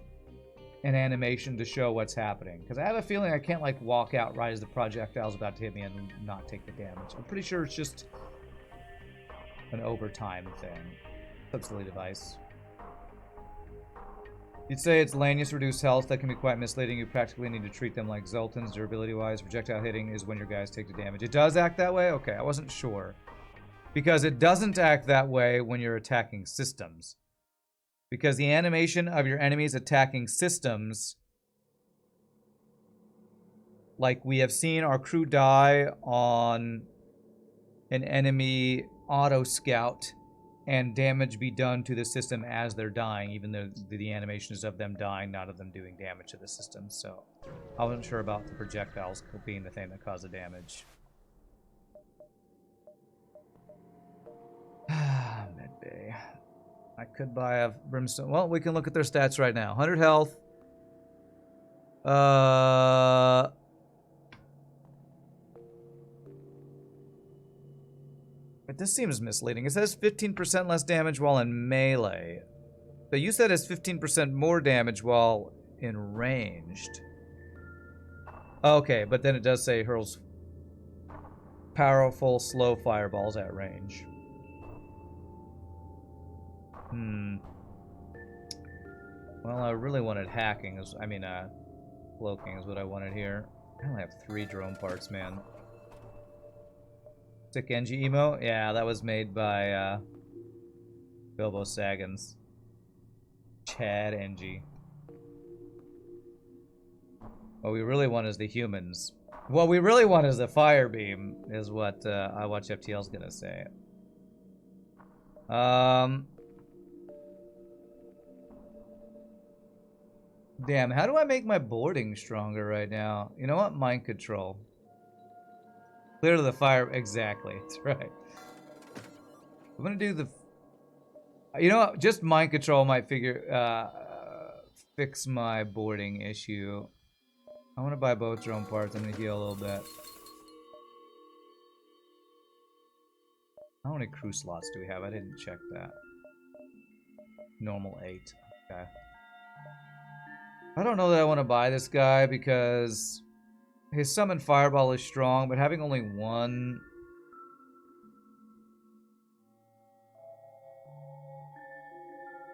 an animation to show what's happening? Because I have a feeling I can't, like, walk out right as the projectile's about to hit me and not take the damage. I'm pretty sure it's just an overtime thing. Silly device. You'd say it's Lanius reduced health. That can be quite misleading. You practically need to treat them like Zoltans, durability-wise. Projectile hitting is when your guys take the damage. It does act that way? Okay, I wasn't sure. Because it doesn't act that way when you're attacking systems. Because the animation of your enemies attacking systems, like we have seen our crew die on an enemy auto scout, and damage be done to the system as they're dying, even though the animation is of them dying, not of them doing damage to the system. So I wasn't sure about the projectiles being the thing that caused the damage. Medbay. I could buy a brimstone. Well, we can look at their stats right now. 100 health. But this seems misleading. It says 15% less damage while in melee. But you said it's 15% more damage while in ranged. Okay, but then it does say hurls powerful, slow fireballs at range. Well, I really wanted hacking. Cloaking is what I wanted here. I only have 3 drone parts, man. Sick Engie emo? Yeah, that was made by Bilbo Saggins. Chad Engie. What we really want is the humans. What we really want is the fire beam, is what I Watch FTL's gonna say. Damn, how do I make my boarding stronger right now? You know what? Mind control. Clear to the fire. Exactly. That's right. I'm gonna do the... You know what? Just mind control might fix my boarding issue. I want to buy both drone parts. I'm gonna heal a little bit. How many crew slots do we have? I didn't check that. Normal 8. Okay. I don't know that I want to buy this guy because his summon fireball is strong, but having only 1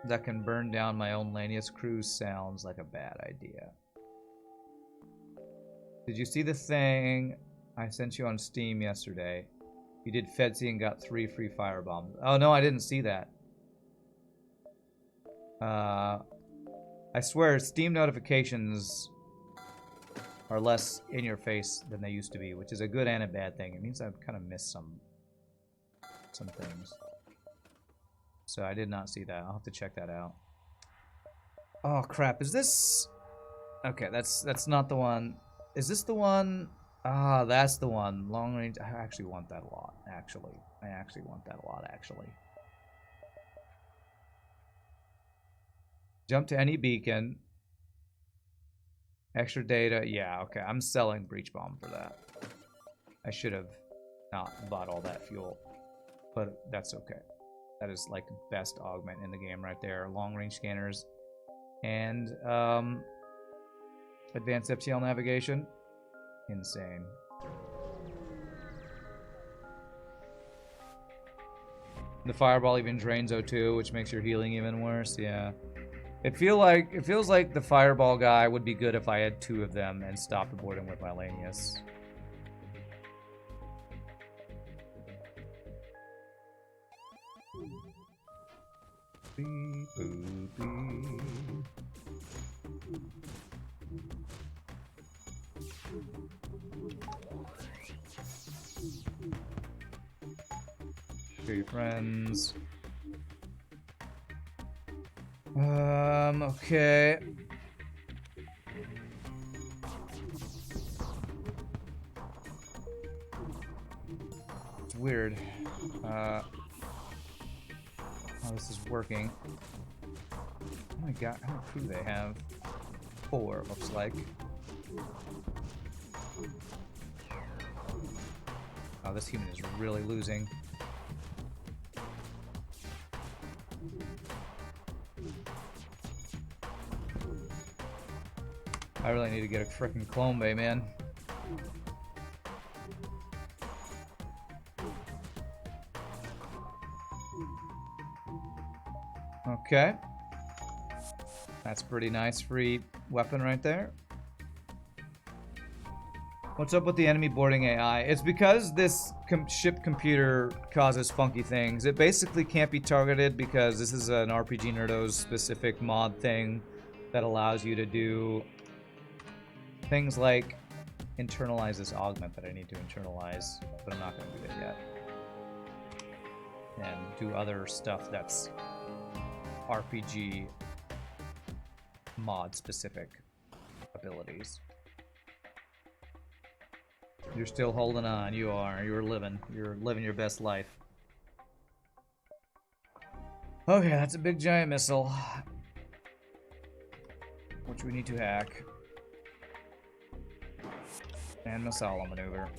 that can burn down my own Lanius crew sounds like a bad idea. Did you see the thing I sent you on Steam yesterday? You did Fetsy and got 3 free firebombs. Oh no, I didn't see that. I swear, Steam notifications are less in your face than they used to be, which is a good and a bad thing. It means I've kind of missed some things. So I did not see that. I'll have to check that out. Oh crap! Is this? Okay, that's not the one. Is this the one? Ah, that's the one. Long range. I actually want that a lot. Actually, I actually want that a lot. Actually. Jump to any beacon. Extra data. Yeah, okay. I'm selling Breach Bomb for that. I should have not bought all that fuel. But that's okay. That is like best augment in the game right there. Long range scanners. And advanced FTL navigation. Insane. The fireball even drains O2, which makes your healing even worse. Yeah. It feels like the fireball guy would be good if I had 2 of them and stopped boarding with my Lanius. Beep, boop, beep. Show your friends. Okay. It's weird. How this is working. Oh my god, how many crew they have? 4, looks like. Oh, this human is really losing. I really need to get a frickin' clone bay, man. Okay. That's pretty nice free weapon right there. What's up with the enemy boarding AI? It's because this ship computer causes funky things. It basically can't be targeted because this is an RPGNerdos specific mod thing that allows you to do things like internalize this augment that I need to internalize, but I'm not going to do that yet. And do other stuff that's RPG mod specific abilities. You're still holding on. You are. You're living your best life. Okay, that's a big giant missile, which we need to hack. And Masala maneuver.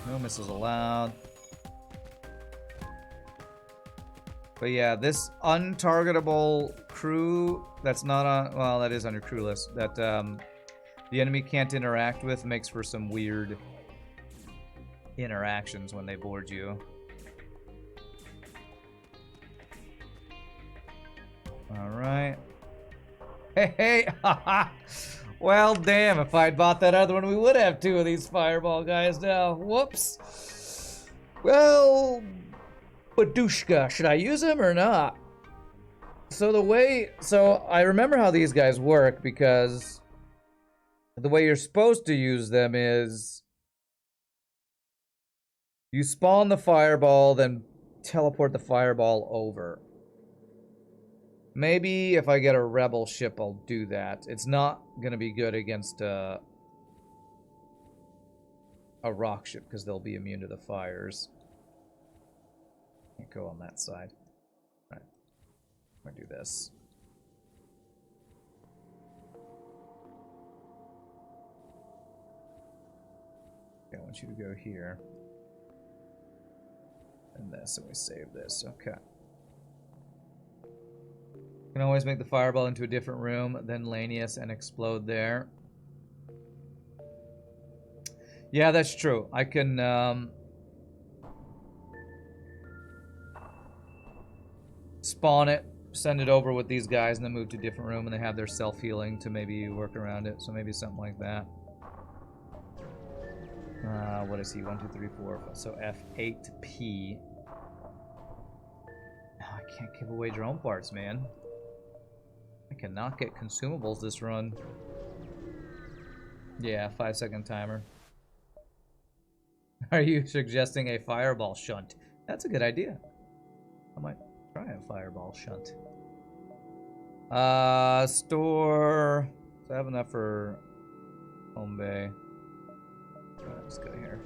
No missiles allowed. But yeah, this untargetable crew that's not on, well, that is on your crew list, that the enemy can't interact with makes for some weird interactions when they board you. Alright. Hey, hey! Haha! Well, damn, if I'd bought that other one, we would have 2 of these fireball guys now. Whoops. Well, Badushka, should I use him or not? So I remember how these guys work because the way you're supposed to use them is you spawn the fireball, then teleport the fireball over. Maybe if I get a rebel ship, I'll do that. It's not going to be good against a rock ship because they'll be immune to the fires. Can't go on that side. All right. I'm going to do this. Okay, I want you to go here. And this, and we save this. Okay. Can always make the fireball into a different room than Lanius and explode there. Yeah, that's true. I can spawn it, send it over with these guys, and then move to a different room, and they have their self-healing to maybe work around it. So maybe something like that. What is he? 1, 2, 3, 4. So F8P. Oh, I can't give away drone parts, man. I cannot get consumables this run. Yeah, 5-second timer. Are you suggesting a fireball shunt? That's a good idea. I might try a fireball shunt. Store. So I have enough for home bay. Let's go here.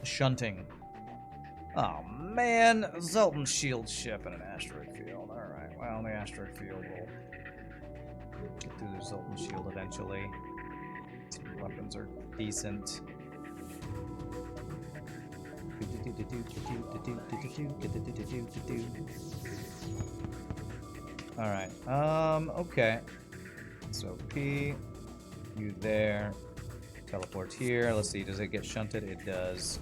Shunting. Oh man, Zoltan shield ship and an asteroid field. Alright, well, the asteroid field will get through the Zoltan shield eventually. Some weapons are decent. Alright. Okay. So P, you there. Teleport here. Let's see, does it get shunted? It does.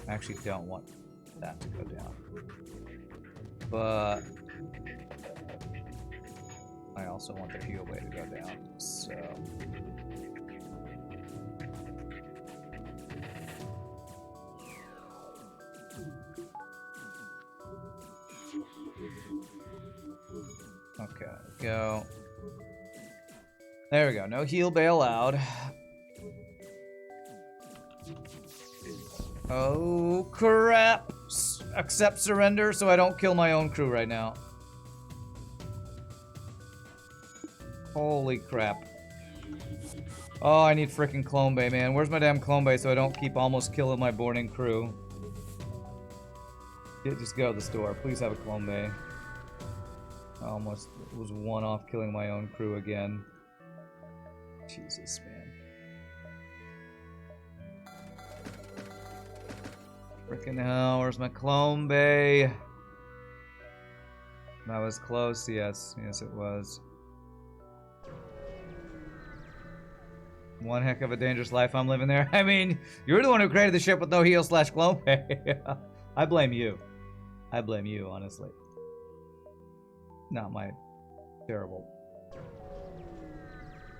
I actually don't want that to go down. But I also want the heal way to go down. So okay, go. There we go. No heal bay allowed. Oh, crap. Accept surrender so I don't kill my own crew right now. Holy crap. Oh, I need frickin' clone bay, man. Where's my damn clone bay so I don't keep almost killing my boarding crew? Just go to the store. Please have a clone bay. I almost was one off killing my own crew again. Jesus, man. Frickin' hell, where's my clone bay? That was close, yes. Yes, it was. One heck of a dangerous life I'm living there. I mean, you're the one who created the ship with no heal / clone bay. I blame you. I blame you, honestly. Not my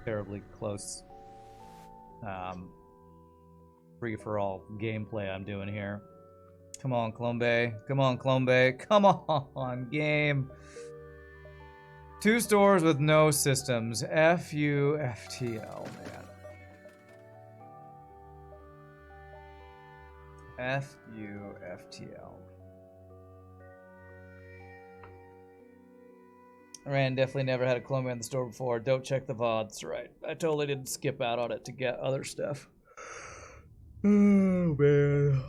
terribly close free-for-all gameplay I'm doing here. Come on, Clone Bay. Come on, Clone Bay. Come on, game. 2 stores with no systems. F-U, FTL, man. F-U, FTL. Rand definitely never had a clone man in the store before. Don't check the VODs. Right. I totally didn't skip out on it to get other stuff. Oh, man.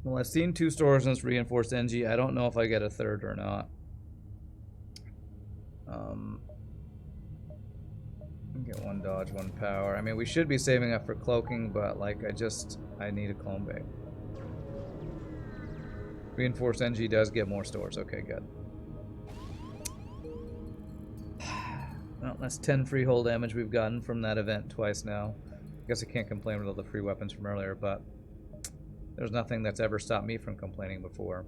Well, I've seen 2 stores in this reinforced NG. I don't know if I get a third or not. Get 1 dodge, 1 power. I mean, we should be saving up for cloaking, but, like, I need a clone bay. Reinforced NG does get more stores. Okay, good. Well, that's 10 free hull damage we've gotten from that event twice now. I guess I can't complain with all the free weapons from earlier, but there's nothing that's ever stopped me from complaining before.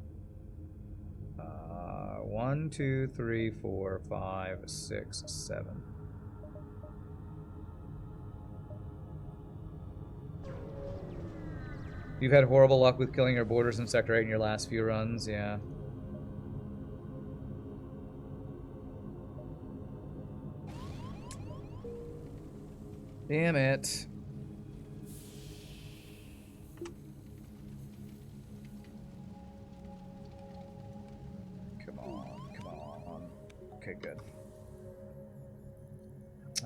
1, 2, 3, 4, 5, 6, 7. You've had horrible luck with killing your borders in Sector 8 in your last few runs, yeah. Damn it. Come on. Okay, good.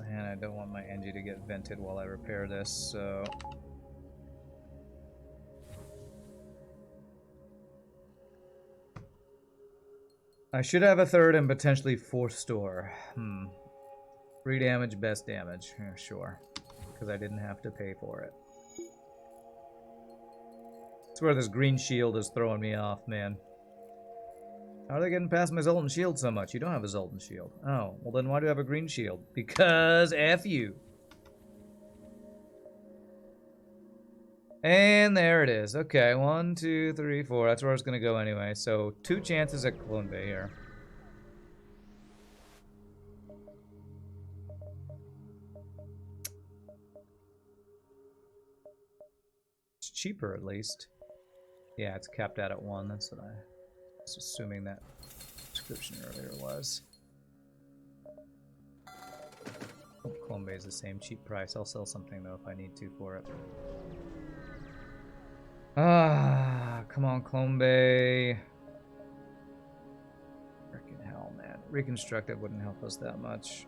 And I don't want my NG to get vented while I repair this, so... I should have a third and potentially 4th store. Free damage, best damage. Yeah, sure. Because I didn't have to pay for it. That's where this green shield is throwing me off, man. How are they getting past my Zoltan shield so much? You don't have a Zoltan shield. Oh, well then why do I have a green shield? Because F you. And there it is. Okay, 1, 2, 3, 4. That's where I was going to go anyway. So 2 chances at Clone Bay here. It's cheaper at least. Yeah, it's capped out at 1. That's what I was assuming that description earlier was. Clone Bay is the same cheap price. I'll sell something though if I need to for it. Come on, Clone Bay. Frickin' hell, man. Reconstructed wouldn't help us that much.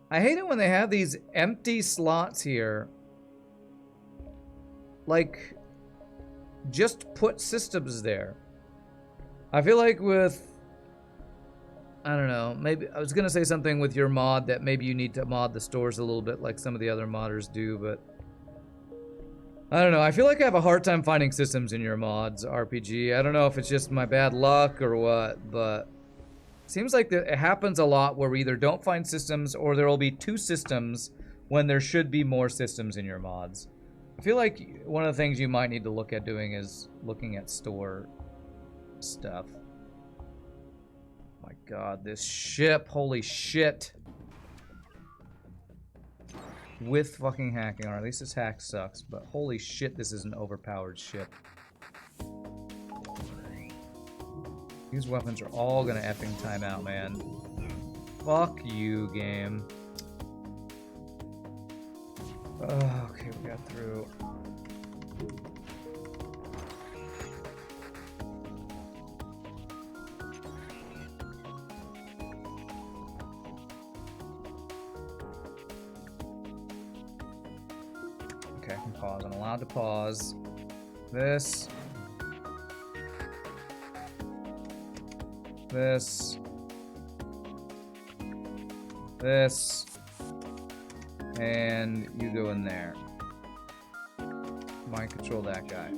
I hate it when they have these empty slots here. Like, just put systems there. I feel like with I don't know. Maybe I was gonna say something with your mod that maybe you need to mod the stores a little bit like some of the other modders do, but I don't know. I feel like I have a hard time finding systems in your mods, RPG. I don't know if it's just my bad luck or what, but it seems like it happens a lot where we either don't find systems or there will be 2 systems when there should be more systems in your mods. I feel like one of the things you might need to look at doing is looking at store stuff. My god, this ship, holy shit. With fucking hacking, or at least this hack sucks, but holy shit, this is an overpowered ship. These weapons are all gonna effing time out, man. Fuck you, game. Okay, we got through. Okay, I can pause. I'm allowed to pause. This. This. This. And you go in there. Mind control that guy.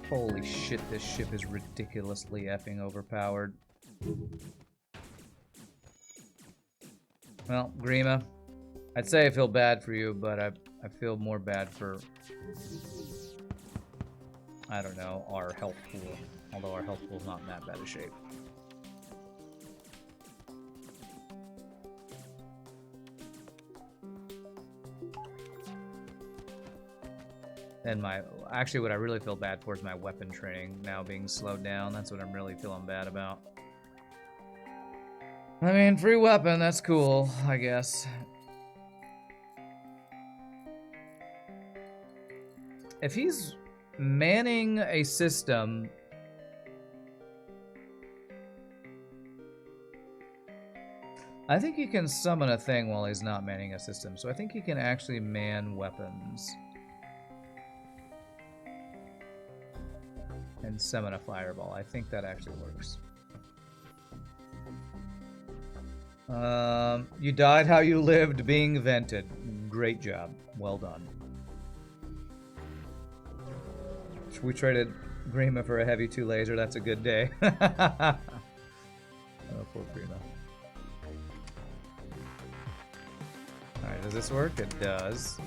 Holy shit, this ship is ridiculously effing overpowered. Well, Grima, I'd say I feel bad for you, but I feel more bad for, I don't know, our health pool. Although our health pool's not in that bad of shape. And actually what I really feel bad for is my weapon training now being slowed down. That's what I'm really feeling bad about. I mean, free weapon, that's cool, I guess. If he's manning a system, I think he can summon a thing while he's not manning a system. So I think he can actually man weapons. And summon a fireball. I think that actually works. You died how you lived, being vented. Great job. Well done. We traded Grima for a heavy 2 laser. That's a good day. Oh, poor Grima. Alright, does this work? It does.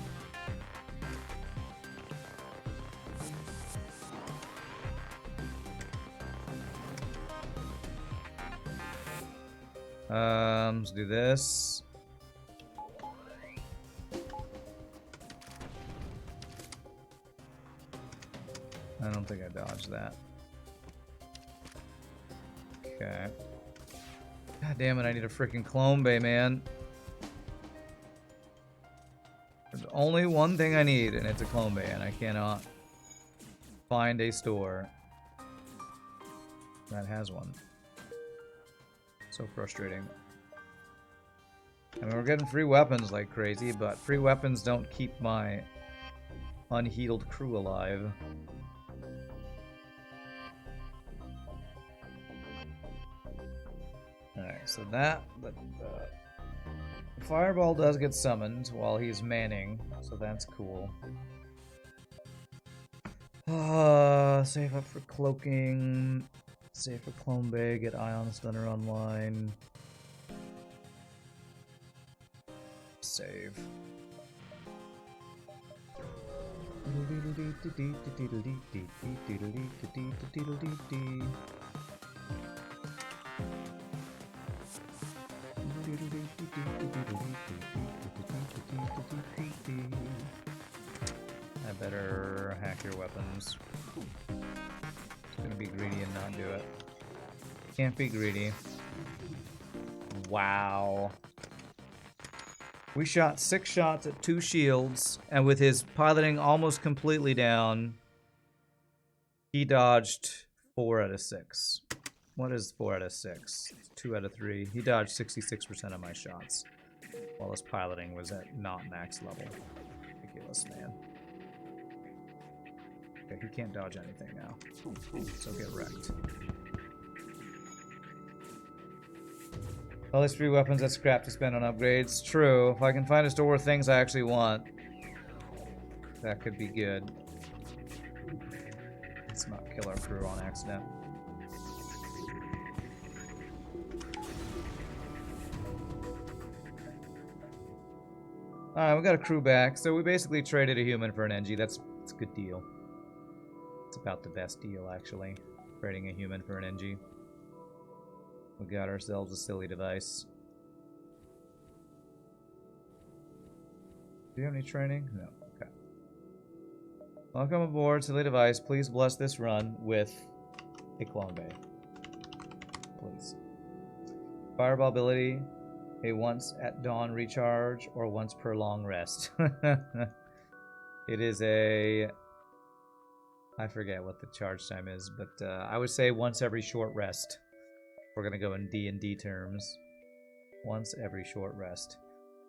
Let's do this. I don't think I dodged that. Okay. God damn it, I need a freaking clone bay, man. There's only one thing I need, and it's a clone bay, and I cannot find a store that has one. So frustrating. I mean, we're getting free weapons like crazy, but free weapons don't keep my unhealed crew alive. Alright, so the fireball does get summoned while he's manning, so that's cool. Save up for cloaking. Save for clone bay, get ion stunner online. Save. I better hack your weapons. Gonna be greedy and not do it. Can't be greedy. Wow. We shot 6 shots at 2 shields, and with his piloting almost completely down, he dodged 4 out of 6. What is 4 out of 6? 2 out of 3. He dodged 66% of my shots, while his piloting was at not max level. Ridiculous, man. Okay, he can't dodge anything now, so get wrecked. All these free weapons that's scrap to spend on upgrades. True. If I can find a store with things I actually want, that could be good. Let's not kill our crew on accident. Alright, we got a crew back. So we basically traded a human for an NG. That's a good deal. It's about the best deal, actually. Trading a human for an NG. We got ourselves a silly device. Do you have any training? No. Okay. Welcome aboard, silly device. Please bless this run with a clone bay. Please. Fireball ability. A once at dawn recharge or once per long rest. It is a... I forget what the charge time is, but I would say once every short rest. We're gonna go in D&D terms. Once every short rest.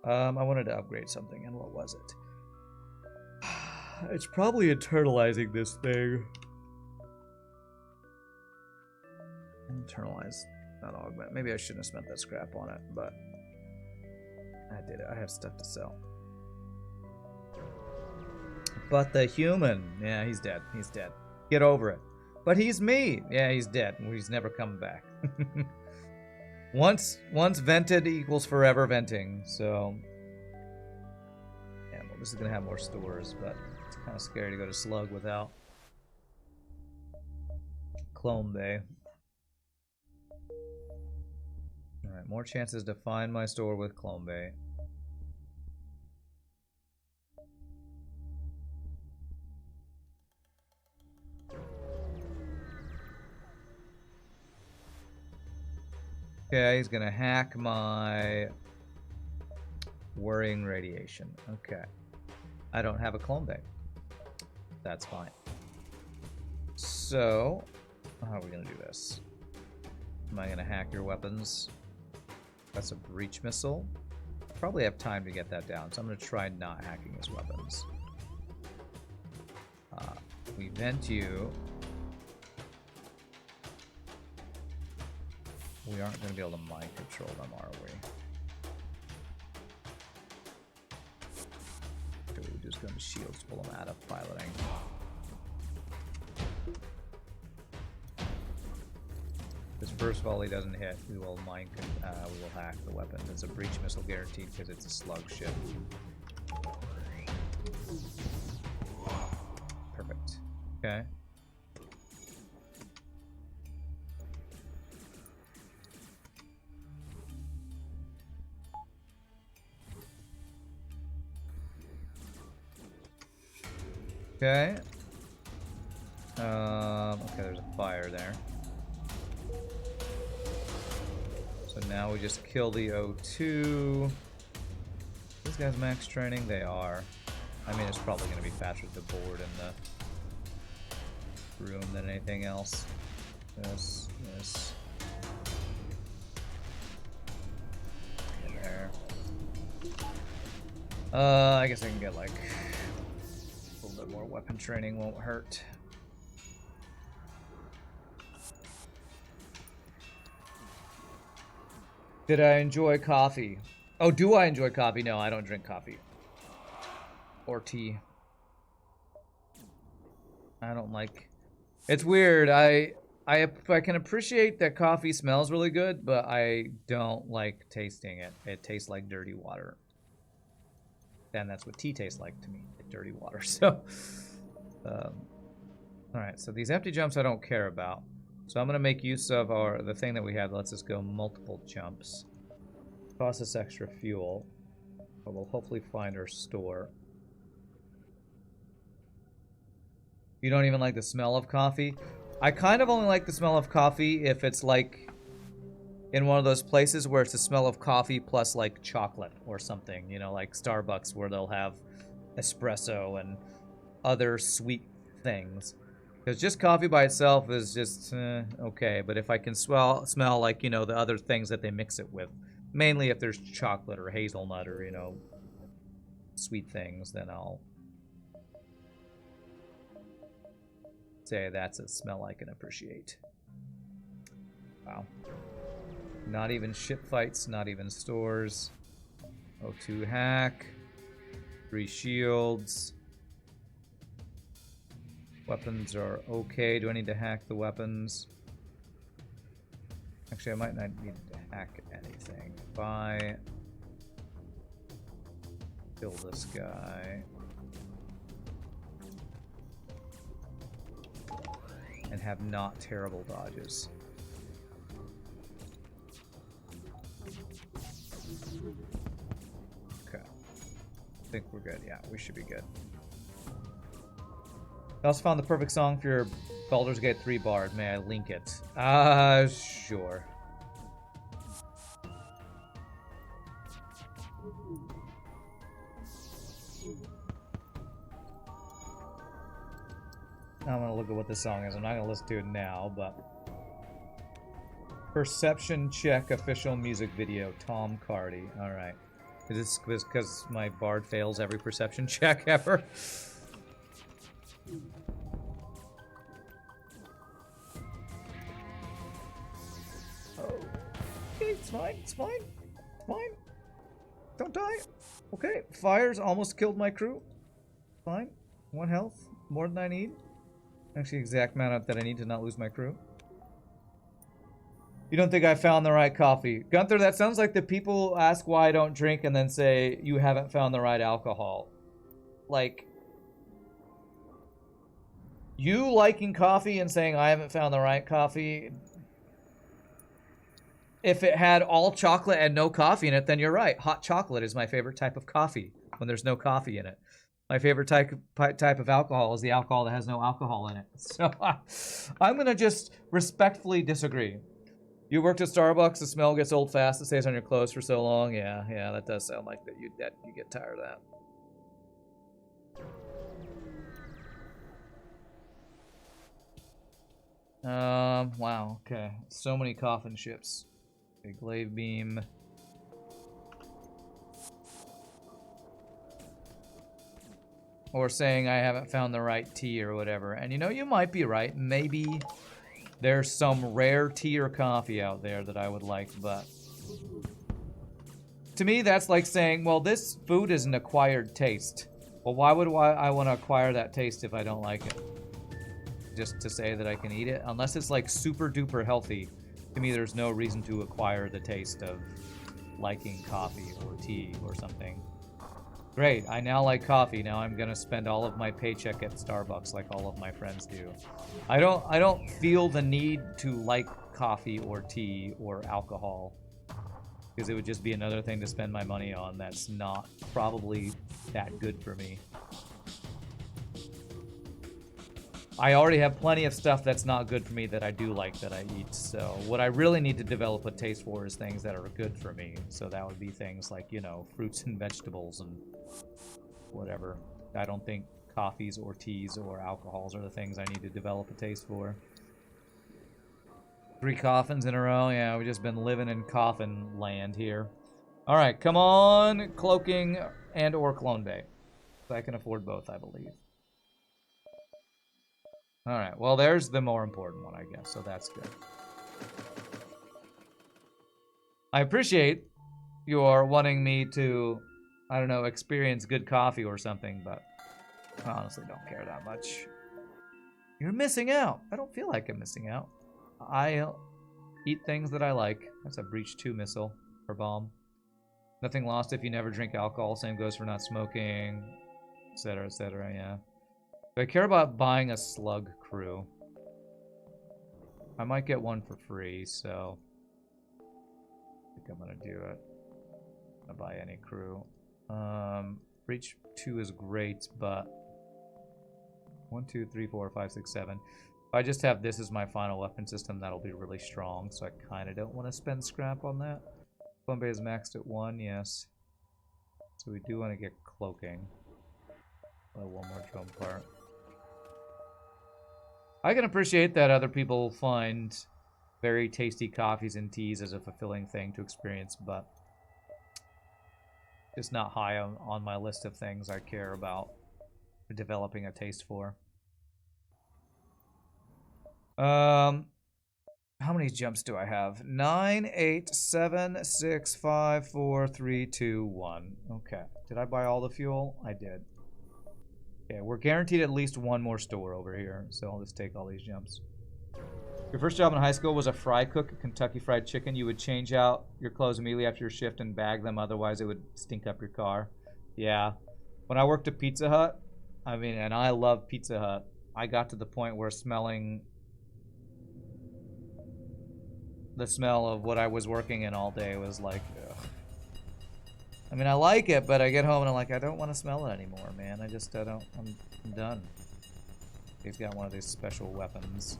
I wanted to upgrade something, and what was it? It's probably internalizing this thing. Internalize, not augment. Maybe I shouldn't have spent that scrap on it, but I did it. I have stuff to sell. But the human, yeah, he's dead. He's dead. Get over it. But he's me. Yeah, he's dead. He's never coming back. Once vented equals forever venting. So, yeah, well, this is gonna have more stores, but it's kind of scary to go to Slug without Clone Bay. All right, more chances to find my store with Clone Bay. Okay, he's gonna hack my worrying radiation. Okay. I don't have a clone bay. That's fine. So, how are we gonna do this? Am I gonna hack your weapons? That's a breach missile. Probably have time to get that down, so I'm gonna try not hacking his weapons. We vent you. We aren't going to be able to mind control them, are we? Okay, we're just going to shields pull them out of piloting. This first volley doesn't hit, we will we will hack the weapon. It's a breach missile guaranteed because it's a slug ship. Perfect. Okay. Okay. Okay, there's a fire there. So now we just kill the O2. These guys max training? They are. I mean, it's probably going to be faster with the board in the room than anything else. This. Okay, there. I guess I can get like a little bit more weapon training, won't hurt. Did I enjoy coffee? Oh, do I enjoy coffee? No, I don't drink coffee. Or tea. I don't like... It's weird. I can appreciate that coffee smells really good, but I don't like tasting it. It tastes like dirty water. And that's what tea tastes like to me, like dirty water. So, alright, so these empty jumps I don't care about. So I'm going to make use of the thing that we have that lets us go multiple jumps. Cost us extra fuel. But we'll hopefully find our store. You don't even like the smell of coffee? I kind of only like the smell of coffee if it's like in one of those places where it's the smell of coffee plus like chocolate or something. You know, like Starbucks where they'll have espresso and other sweet things. Because just coffee by itself is just okay, but if I can smell like, you know, the other things that they mix it with, mainly if there's chocolate or hazelnut or, you know, sweet things, then I'll say that's a smell I can appreciate. Wow. Not even ship fights, not even stores. O2 hack. 3 shields. Weapons are okay. Do I need to hack the weapons? Actually, I might not need to hack anything. Buy. Kill this guy. And have not terrible dodges. Okay. I think we're good. Yeah, we should be good. I also found the perfect song for your Baldur's Gate 3 bard. May I link it? Sure. I'm gonna look at what this song is. I'm not gonna listen to it now, but Perception Check official music video, Tom Cardy. All right. Is this because my bard fails every perception check ever? Oh, okay, it's fine. It's fine. It's fine. Don't die. Okay, fires almost killed my crew. Fine. 1 health, more than I need. Actually, exact amount that I need to not lose my crew. You don't think I found the right coffee? Gunther, that sounds like the people ask why I don't drink and then say you haven't found the right alcohol. Like, you liking coffee and saying I haven't found the right coffee. If it had all chocolate and no coffee in it, then you're right. Hot chocolate is my favorite type of coffee when there's no coffee in it. My favorite type of alcohol is the alcohol that has no alcohol in it. So I'm going to just respectfully disagree. You worked at Starbucks, the smell gets old fast, it stays on your clothes for so long. Yeah, that does sound like that you get tired of that. Wow, okay. So many coffin ships. Okay, glaive beam. Or saying I haven't found the right tea or whatever. And you know, you might be right. Maybe there's some rare tea or coffee out there that I would like, but to me that's like saying, well, this food is an acquired taste. Well, why would I want to acquire that taste if I don't like it? Just to say that I can eat it? Unless it's like super duper healthy, to me there's no reason to acquire the taste of liking coffee or tea or something. Great, I now like coffee. Now I'm gonna spend all of my paycheck at Starbucks like all of my friends do. I don't feel the need to like coffee or tea or alcohol, because it would just be another thing to spend my money on that's not probably that good for me. I already have plenty of stuff that's not good for me that I do like that I eat. So what I really need to develop a taste for is things that are good for me. So that would be things like, you know, fruits and vegetables and whatever. I don't think coffees or teas or alcohols are the things I need to develop a taste for. 3 coffins in a row. Yeah, we've just been living in coffin land here. All right, come on, cloaking and or clone bay. I can afford both, I believe. All right, well, there's the more important one, I guess, so that's good. I appreciate your wanting me to, I don't know, experience good coffee or something, but I honestly don't care that much. You're missing out. I don't feel like I'm missing out. I eat things that I like. That's a Breach 2 missile or bomb. Nothing lost if you never drink alcohol. Same goes for not smoking, etc., yeah. I care about buying a slug crew. I might get one for free, so I think I'm gonna do it. I'm gonna buy any crew. Breach 2 is great, but 1, 2, 3, 4, 5, 6, 7. If I just have this as my final weapon system, that'll be really strong, so I kind of don't want to spend scrap on that. Clone Bay is maxed at 1, yes. So we do want to get cloaking. Oh, one more drum part. I can appreciate that other people find very tasty coffees and teas as a fulfilling thing to experience, but it's not high on my list of things I care about developing a taste for. How many jumps do I have? 9, 8, 7, 6, 5, 4, 3, 2, 1. Okay. Did I buy all the fuel? I did. Okay, we're guaranteed at least one more store over here, so I'll just take all these jumps. Your first job in high school was a fry cook at Kentucky Fried Chicken. You would change out your clothes immediately after your shift and bag them, otherwise it would stink up your car. Yeah. When I worked at Pizza Hut, I mean, and I love Pizza Hut, I got to the point where smelling the smell of what I was working in all day was like, ugh. I mean, I like it, but I get home and I'm like, I don't want to smell it anymore, man. I don't, I'm done. He's got one of these special weapons.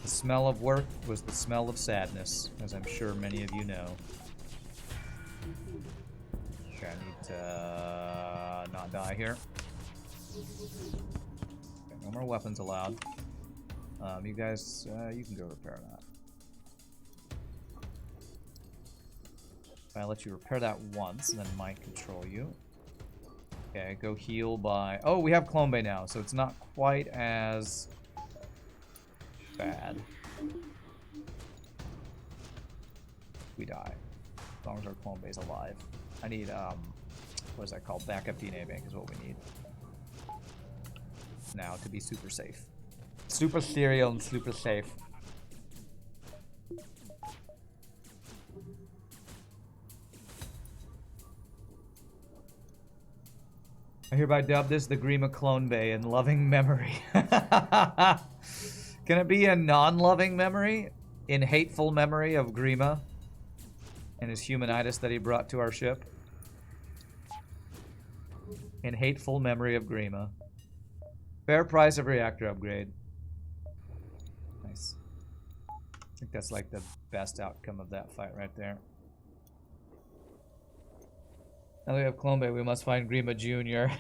The smell of work was the smell of sadness, as I'm sure many of you know. Okay, I need to not die here. Okay, no more weapons allowed. You guys, you can go repair that. I'll let you repair that once, and then mind control you. Okay, go heal by... Oh, we have Clone Bay now, so it's not quite as bad. We die. As long as our Clone Bay's alive. I need, what is that called? Backup DNA bank is what we need. Now to be super safe. Super serial and super safe. I hereby dub this the Grima Clone Bay in loving memory. Can it be a non-loving memory? In hateful memory of Grima and his humanitis that he brought to our ship? In hateful memory of Grima. Fair price of reactor upgrade. Nice. I think that's like the best outcome of that fight right there. Now that we have Clone Bay, we must find Grima Jr.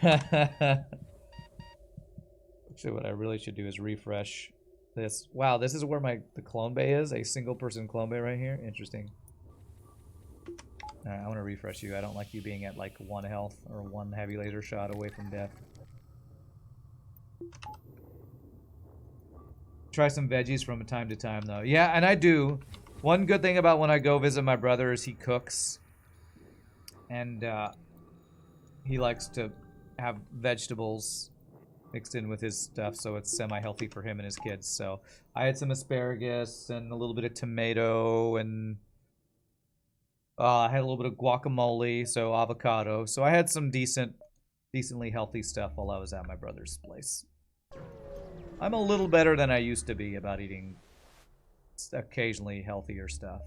Actually, what I really should do is refresh this. Wow, this is where the Clone Bay is? A single person Clone Bay right here? Interesting. Alright, I want to refresh you. I don't like you being at like 1 health or 1 heavy laser shot away from death. Try some veggies from time to time though. Yeah, and I do. One good thing about when I go visit my brother is he cooks. And he likes to have vegetables mixed in with his stuff, so it's semi-healthy for him and his kids. So I had some asparagus and a little bit of tomato, and I had a little bit of guacamole, so avocado. So I had some decently healthy stuff while I was at my brother's place. I'm a little better than I used to be about eating occasionally healthier stuff.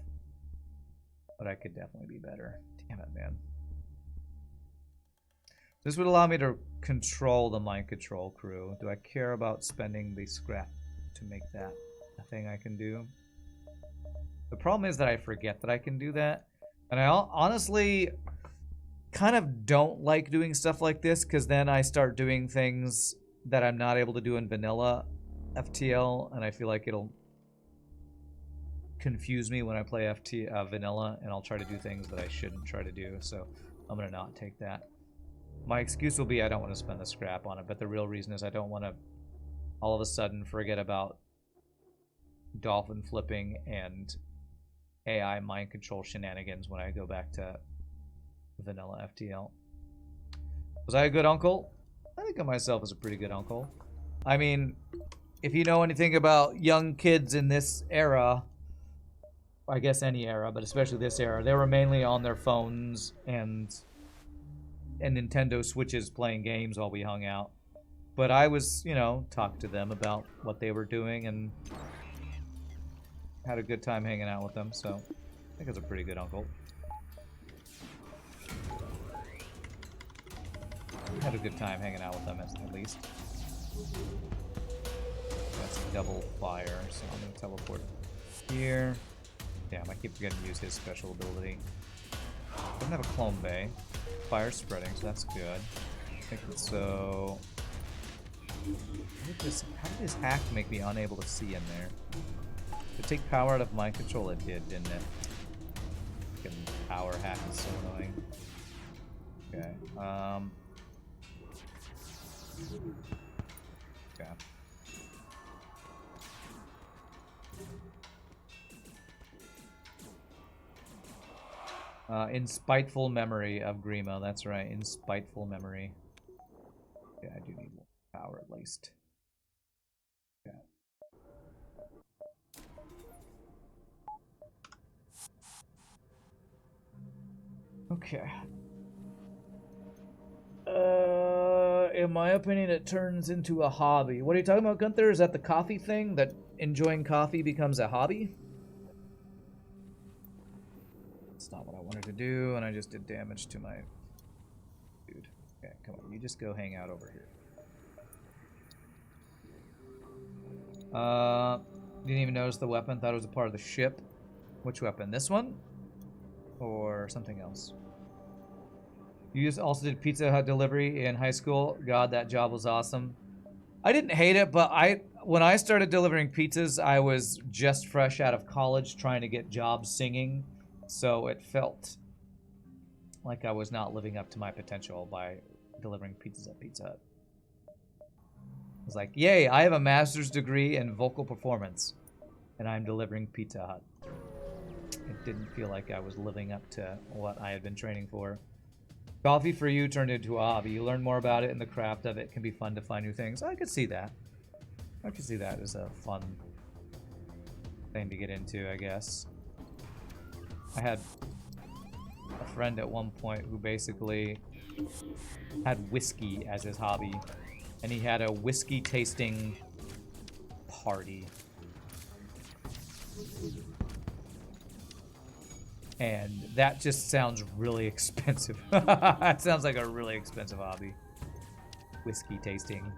But I could definitely be better. Damn it, man. This would allow me to control the mind control crew. Do I care about spending the scrap to make that a thing I can do? The problem is that I forget that I can do that. And I honestly kind of don't like doing stuff like this, because then I start doing things that I'm not able to do in vanilla FTL, and I feel like it'll confuse me when I play vanilla, and I'll try to do things that I shouldn't try to do, so I'm going to not take that. My excuse will be I don't want to spend the scrap on it, but the real reason is I don't want to all of a sudden forget about dolphin flipping and AI mind control shenanigans when I go back to vanilla FTL. Was I a good uncle? I think of myself as a pretty good uncle. I mean, if you know anything about young kids in this era, I guess any era, but especially this era, they were mainly on their phones and Nintendo Switches playing games while we hung out. But I was, you know, talked to them about what they were doing and had a good time hanging out with them, so I think it's a pretty good uncle. Had a good time hanging out with them at least. That's a double fire, so I'm gonna teleport here. Damn, I keep forgetting to use his special ability. Doesn't have a Clone Bay. Fire spreading, so that's good. I think so. How did this hack make me unable to see in there? Did it take power out of my control? It did, didn't it? Fucking power hack is so annoying. Okay. Okay. In spiteful memory of Grima. That's right. In spiteful memory. Yeah, I do need more power at least. Yeah. Okay. In my opinion, it turns into a hobby. What are you talking about, Gunther? Is that the coffee thing? That enjoying coffee becomes a hobby? That's not what I wanted to do, and I just did damage to my dude. Okay, come on. You just go hang out over here. Didn't even notice the weapon. Thought it was a part of the ship. Which weapon? This one? Or something else? You just also did Pizza Hut delivery in high school. God, that job was awesome. I didn't hate it, but when I started delivering pizzas, I was just fresh out of college trying to get jobs singing. So it felt like I was not living up to my potential by delivering pizzas at Pizza Hut. I was like, yay, I have a master's degree in vocal performance, and I'm delivering Pizza Hut. It didn't feel like I was living up to what I had been training for. Coffee for you turned into a hobby. You learn more about it, and the craft of it can be fun to find new things. I could see that. I could see that as a fun thing to get into, I guess. I had a friend at one point who basically had whiskey as his hobby, and he had a whiskey tasting party. And that just sounds really expensive. That sounds like a really expensive hobby. Whiskey tasting.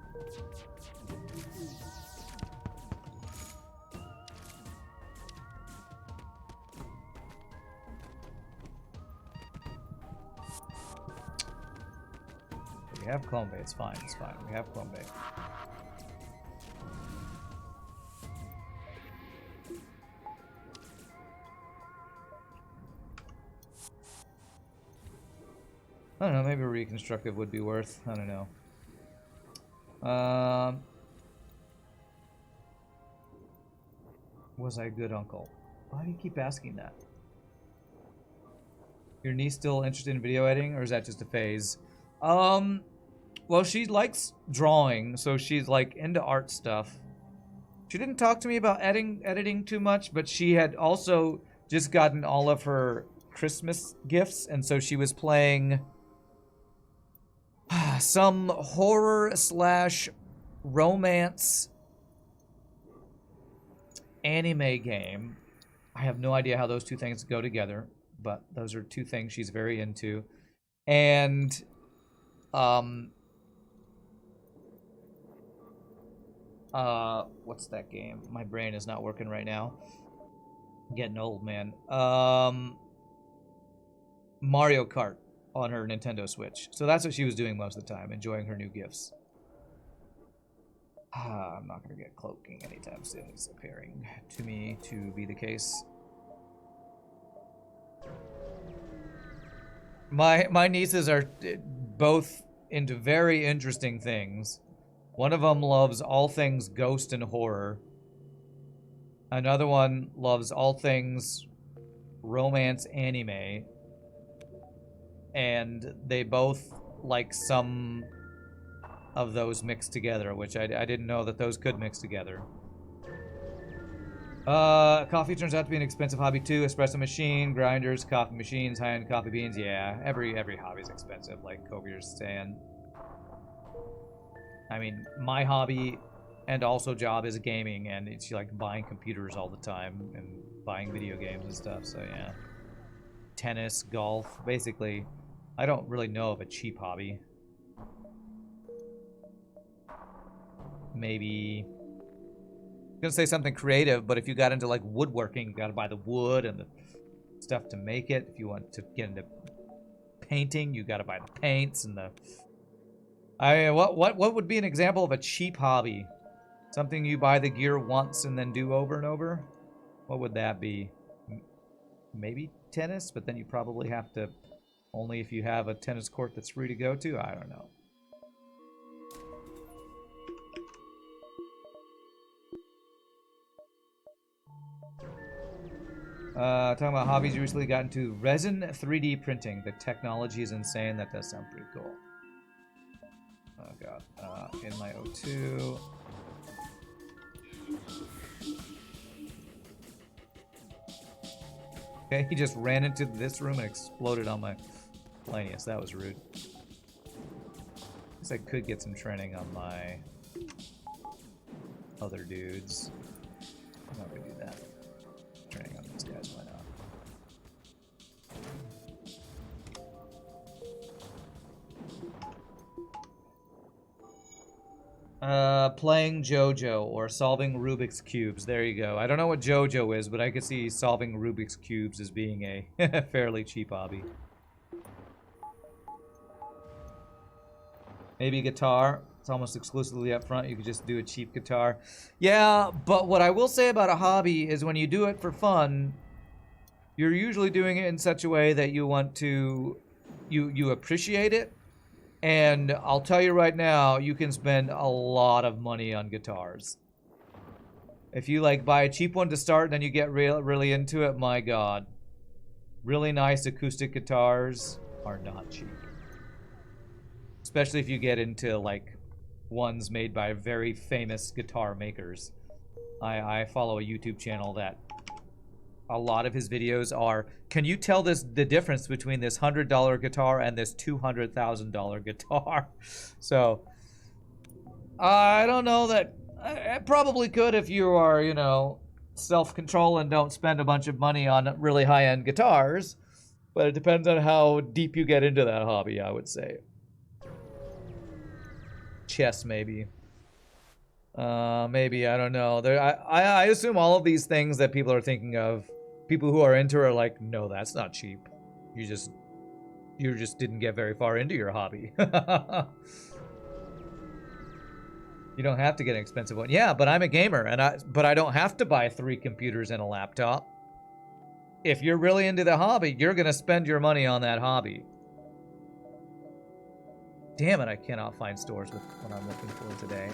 We have clone bait. It's fine. It's fine. We have clone bait. I don't know, maybe a reconstructive would be worth. I don't know. Was I a good uncle? Why do you keep asking that? Your niece still interested in video editing, or is that just a phase? Well, she likes drawing, so she's like into art stuff. She didn't talk to me about editing too much, but she had also just gotten all of her Christmas gifts, and so she was playing some horror / romance anime game. I have no idea how those two things go together, but those are two things she's very into. And what's that game? My brain is not working right now. I'm getting old, man. Mario Kart on her Nintendo Switch. So that's what she was doing most of the time, enjoying her new gifts. I'm not going to get cloaking anytime soon. It's appearing to me to be the case. My nieces are both into very interesting things. One of them loves all things ghost and horror. Another one loves all things romance anime. And they both like some of those mixed together, which I didn't know that those could mix together. Coffee turns out to be an expensive hobby too. Espresso machine, grinders, coffee machines, high-end coffee beans. Yeah, every hobby is expensive, like Kovier's saying. I mean, my hobby and also job is gaming, and it's like buying computers all the time and buying video games and stuff, so yeah. Tennis, golf, basically, I don't really know of a cheap hobby. Maybe, I'm gonna say something creative, but if you got into like woodworking, you gotta buy the wood and the stuff to make it. If you want to get into painting, you gotta buy the paints and the What would be an example of a cheap hobby? Something you buy the gear once and then do over and over? What would that be? Maybe tennis, but then you probably have to only if you have a tennis court that's free to go to. I don't know. Talking about hobbies, you recently got into resin 3D printing. The technology is insane. That does sound pretty cool. Oh god. In my O2. Okay, he just ran into this room and exploded on my Lanius. That was rude. Guess I could get some training on my other dudes. I'm not gonna do that. Training on these guys, why not? Playing JoJo or solving Rubik's Cubes. There you go. I don't know what JoJo is, but I could see solving Rubik's Cubes as being a fairly cheap hobby. Maybe guitar. It's almost exclusively up front. You could just do a cheap guitar. Yeah, but what I will say about a hobby is when you do it for fun, you're usually doing it in such a way that you want to... You appreciate it. And I'll tell you right now, you can spend a lot of money on guitars. If you like buy a cheap one to start, then you get really into it, my god. Really nice acoustic guitars are not cheap. Especially if you get into like ones made by very famous guitar makers. I follow a YouTube channel that a lot of his videos are, can you tell the difference between this $100 guitar and this $200,000 guitar? So, I don't know that, I probably could if you are, you know, self-control and don't spend a bunch of money on really high-end guitars. But it depends on how deep you get into that hobby, I would say. Chess, maybe. Maybe, I don't know. I assume all of these things that people are thinking of, people who are into are like, no, that's not cheap. You just didn't get very far into your hobby. You don't have to get an expensive one. Yeah, but I'm a gamer, but I don't have to buy 3 computers and a laptop. If you're really into the hobby, you're gonna spend your money on that hobby. Damn it, I cannot find stores with what I'm looking for today.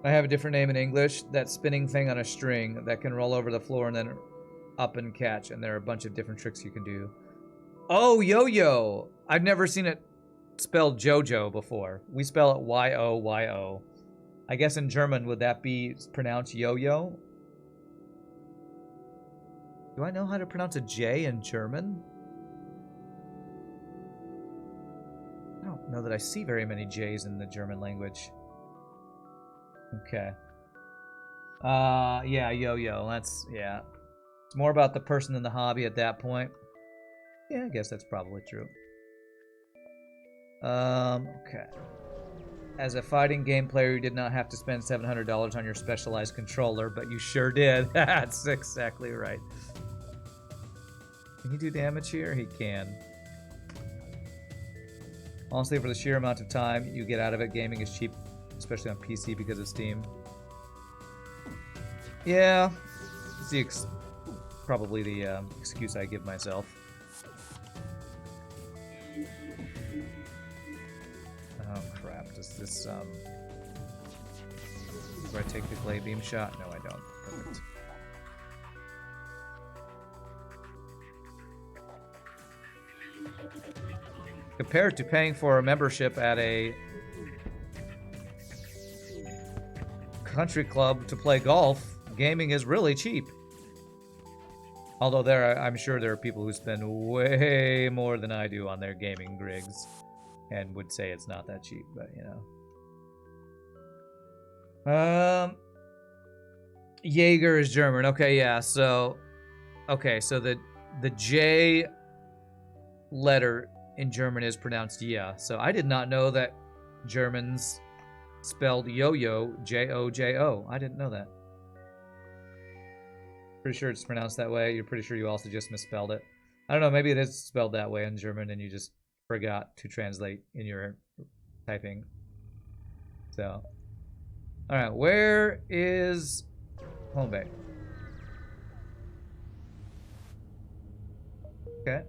I have a different name in English. That spinning thing on a string that can roll over the floor and then up and catch. And there are a bunch of different tricks you can do. Oh, yo-yo! I've never seen it spelled JoJo before. We spell it Y-O-Y-O. I guess in German, would that be pronounced yo-yo? Do I know how to pronounce a J in German? I don't know that I see very many J's in the German language. Okay. Yeah, yo-yo. That's, yeah. It's more about the person than the hobby at that point. Yeah, I guess that's probably true. Okay. As a fighting game player, you did not have to spend $700 on your specialized controller, but you sure did. That's exactly right. Can he do damage here? He can. Honestly, for the sheer amount of time you get out of it, gaming is cheap, especially on PC because of Steam. Yeah, it's probably the excuse I give myself. Oh crap! Does this do I take the glade beam shot? No, I don't. Perfect. Compared to paying for a membership at a country club to play golf, gaming is really cheap. Although I'm sure there are people who spend way more than I do on their gaming rigs and would say it's not that cheap, but you know. Jaeger is German. Okay, yeah. So, okay, so the J letter in German is pronounced yeah. So I did not know that Germans spelled yo-yo J-O-J-O. I didn't know that. Pretty sure it's pronounced that way. You're pretty sure you also just misspelled it. I don't know, maybe it is spelled that way in German and you just forgot to translate in your typing. So, alright, where is Home Bay? Okay.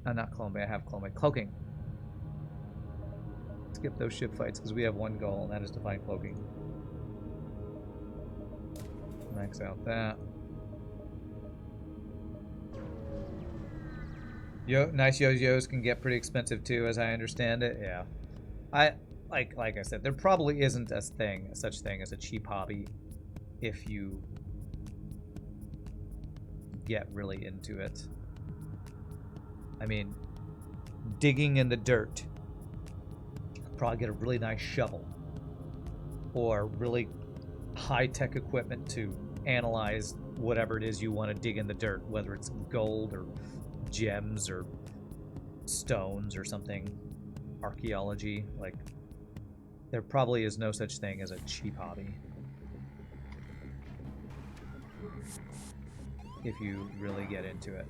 Not Clone Bay, I have Clone Bay. Cloaking. Skip those ship fights because we have one goal, and that is to find cloaking. Max out that. Nice yo-yos can get pretty expensive too, as I understand it. Yeah, like I said, there probably isn't a such thing as a cheap hobby if you get really into it. I mean, digging in the dirt. You could probably get a really nice shovel or really high-tech equipment to analyze whatever it is you want to dig in the dirt, whether it's gold or gems or stones or something. Archaeology, like, there probably is no such thing as a cheap hobby if you really get into it.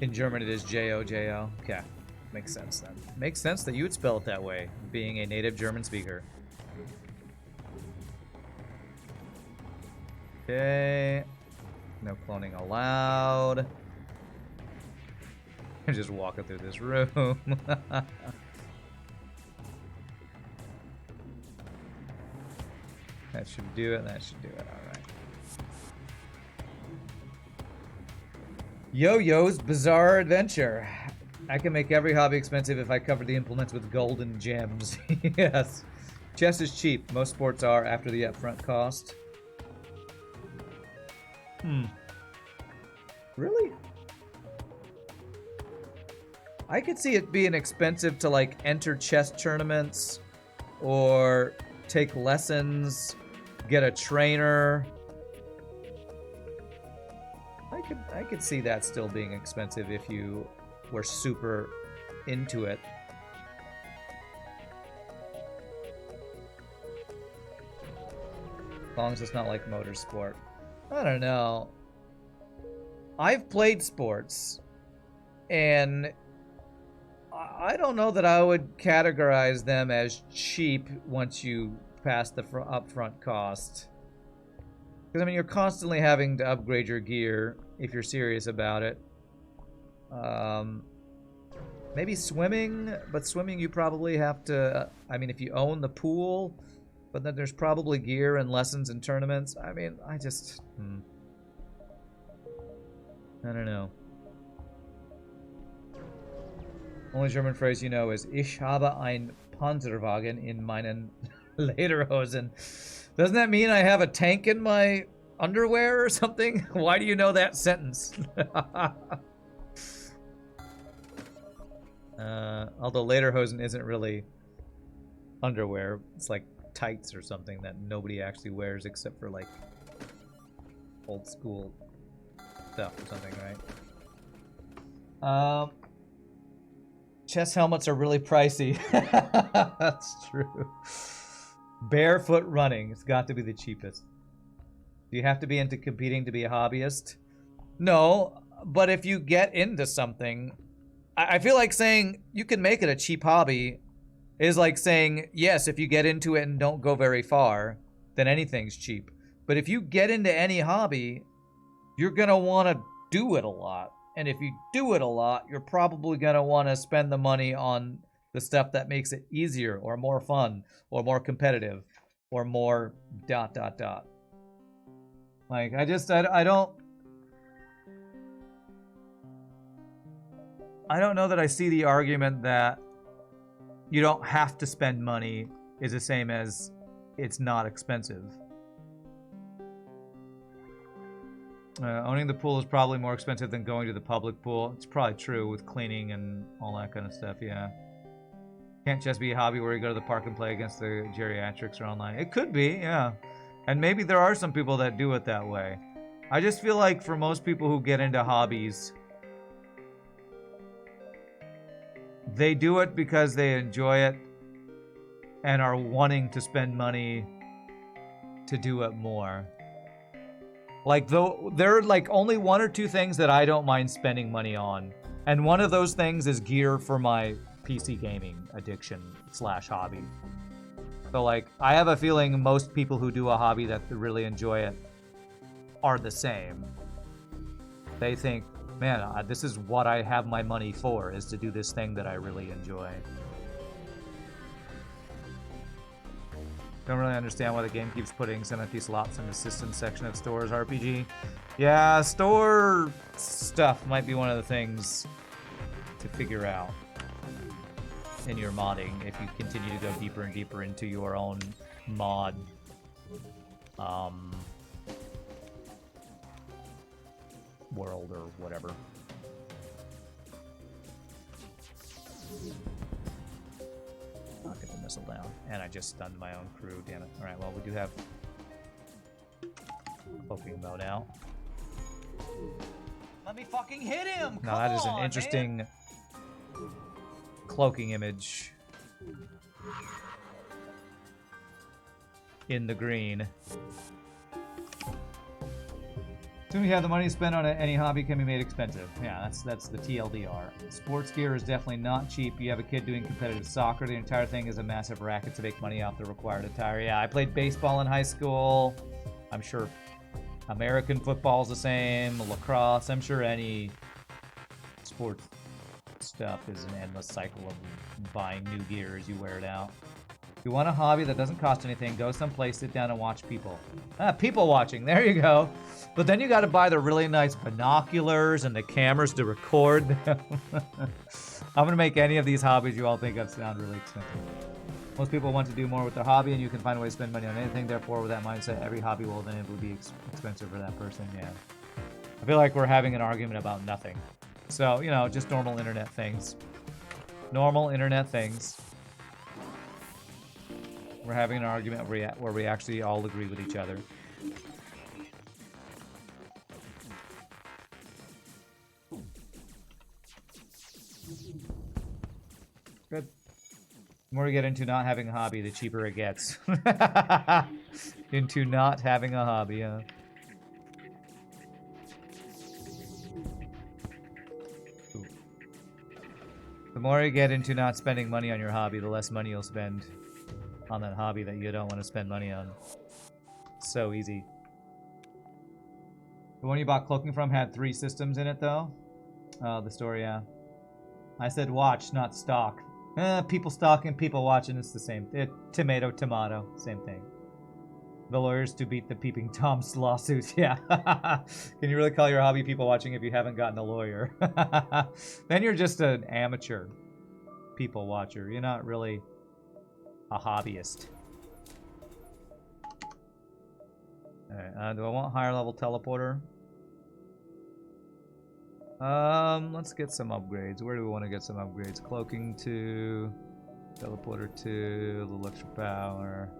In German, it is J-O-J-O. Okay. Makes sense, then. Makes sense that you would spell it that way, being a native German speaker. Okay. No cloning allowed. I'm just walking through this room. That should do it. That should do it. All right. Yo-Yo's Bizarre Adventure. I can make every hobby expensive if I cover the implements with gold and gems. Yes. Chess is cheap. Most sports are after the upfront cost. Really? I could see it being expensive to, like, enter chess tournaments or take lessons, get a trainer. I could see that still being expensive if you were super into it. As long as it's not like motorsport. I don't know. I've played sports, and I don't know that I would categorize them as cheap once you pass the upfront cost. Because, I mean, you're constantly having to upgrade your gear if you're serious about it. Maybe swimming, but swimming you probably have to... I mean, if you own the pool, but then there's probably gear and lessons and tournaments. I mean, I just... I don't know. Only German phrase you know is Ich habe ein Panzerwagen in meinen Lederhosen. Doesn't that mean I have a tank in my underwear or something? Why do you know that sentence? Although Lederhosen isn't really underwear. It's like tights or something that nobody actually wears except for, like, old school stuff or something, right? Chess helmets are really pricey. That's true. Barefoot running. It's got to be the cheapest. Do you have to be into competing to be a hobbyist? No, but if you get into something... I feel like saying you can make it a cheap hobby is like saying, yes, if you get into it and don't go very far, then anything's cheap. But if you get into any hobby, you're going to want to do it a lot. And if you do it a lot, you're probably going to want to spend the money on the stuff that makes it easier or more fun or more competitive or more ... Like, I don't know that I see the argument that you don't have to spend money is the same as it's not expensive. Owning the pool is probably more expensive than going to the public pool. It's probably true with cleaning and all that kind of stuff, yeah. Can't just be a hobby where you go to the park and play against the geriatrics or online. It could be, yeah. And maybe there are some people that do it that way. I just feel like for most people who get into hobbies, they do it because they enjoy it and are wanting to spend money to do it more. Like, though, there are like only one or two things that I don't mind spending money on. And one of those things is gear for my PC gaming addiction / hobby. So like, I have a feeling most people who do a hobby that really enjoy it are the same. They think, man, this is what I have my money for, is to do this thing that I really enjoy. Don't really understand why the game keeps putting some empty slots in the system section of stores RPG. Yeah, store stuff might be one of the things to figure out in your modding if you continue to go deeper and deeper into your own mod world or whatever. I'll get the missile down. And I just stunned my own crew, damn it. Alright, well, we do have cloaking mode out. Let me fucking hit him! Now that is an interesting cloaking image in the green. Soon you have the money to spend on it, any hobby can be made expensive. Yeah, that's the TLDR. Sports gear is definitely not cheap. You have a kid doing competitive soccer, the entire thing is a massive racket to make money off the required attire. Yeah, I played baseball in high school. I'm sure American football is the same, lacrosse. I'm sure any sports stuff is an endless cycle of buying new gear as you wear it out. If you want a hobby that doesn't cost anything, go someplace, sit down and watch people. People watching, there you go. But then you gotta buy the really nice binoculars and the cameras to record them. I'm gonna make any of these hobbies you all think of sound really expensive. Most people want to do more with their hobby, and you can find a way to spend money on anything. Therefore, with that mindset, every hobby will inevitably be expensive for that person, yeah. I feel like we're having an argument about nothing. So, you know, just normal internet things. Normal internet things. We're having an argument where we actually all agree with each other. Good. The more you get into not having a hobby, the cheaper it gets. Into not having a hobby, huh? Ooh. The more you get into not spending money on your hobby, the less money you'll spend on that hobby that you don't want to spend money on. So easy. The one you bought cloaking from had 3 systems in it, though. The story, yeah. I said watch, not stock. People stalking, people watching, it's the same. Tomato, tomato, same thing. The lawyers to beat the Peeping Tom's lawsuits, yeah. Can you really call your hobby people watching if you haven't gotten a lawyer? Then you're just an amateur people watcher. You're not really a hobbyist. Alright, do I want higher level teleporter? Let's get some upgrades. Where do we want to get some upgrades? Cloaking 2, teleporter 2, a little extra power.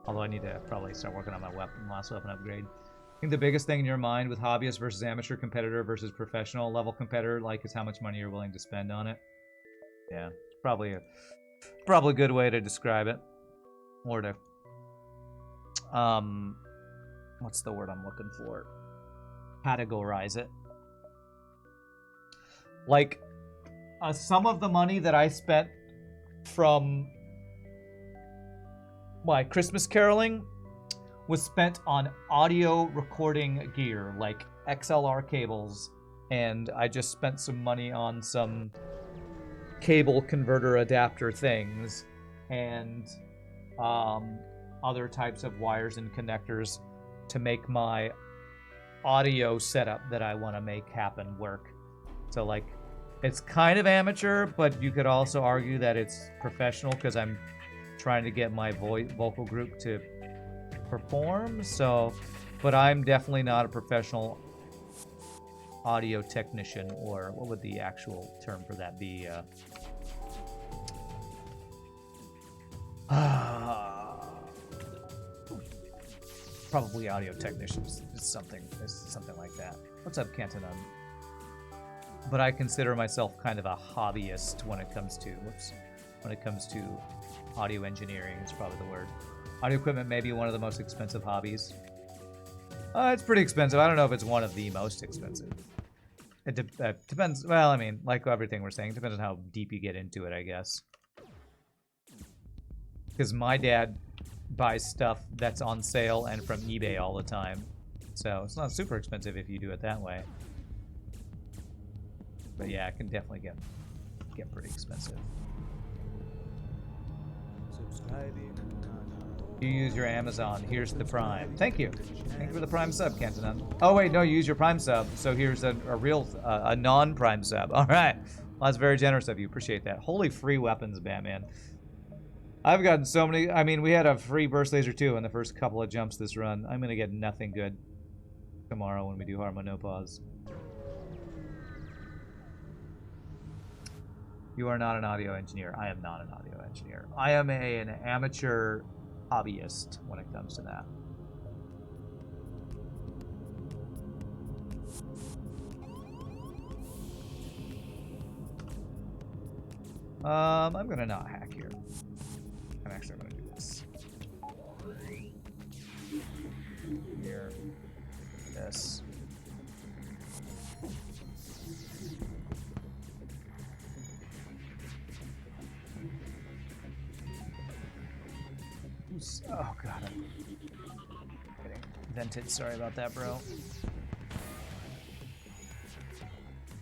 Although I need to probably start working on my last weapon upgrade. I think the biggest thing in your mind with hobbyist versus amateur competitor versus professional level competitor, like, is how much money you're willing to spend on it. Yeah, probably a good way to describe it, or to what's the word I'm looking for? Categorize it. Like, some of the money that I spent from my Christmas caroling was spent on audio recording gear, like XLR cables, and I just spent some money on some cable converter adapter things and other types of wires and connectors to make my audio setup that I want to make happen work. So, like, it's kind of amateur, but you could also argue that it's professional because I'm trying to get my vocal group to perform. So, but I'm definitely not a professional audio technician, or what would the actual term for that be? Probably audio technicians. It's something like that. What's up, Cantonon? But I consider myself kind of a hobbyist when it comes to audio engineering. Is probably the word. Audio equipment may be one of the most expensive hobbies. It's pretty expensive. I don't know if it's one of the most expensive. It depends. Well, I mean, like everything we're saying, it depends on how deep you get into it, I guess. Because my dad buys stuff that's on sale and from eBay all the time. So it's not super expensive if you do it that way. But yeah, it can definitely get pretty expensive. You use your Amazon. Here's the Prime. Thank you. Thank you for the Prime sub, Cantonon. Oh wait, no, you use your Prime sub. So here's a real, a non-Prime sub. All right. Well, that's very generous of you. Appreciate that. Holy free weapons, Batman. I've gotten so many. I mean, we had a free burst laser too in the first couple of jumps this run. I'm gonna get nothing good tomorrow when we do Harmonopause. You are not an audio engineer. I am not an audio engineer. I am an amateur hobbyist when it comes to that. I'm gonna not hack here. I'm actually gonna do this. Here. This. Oh god, I'm getting vented. Sorry about that, bro.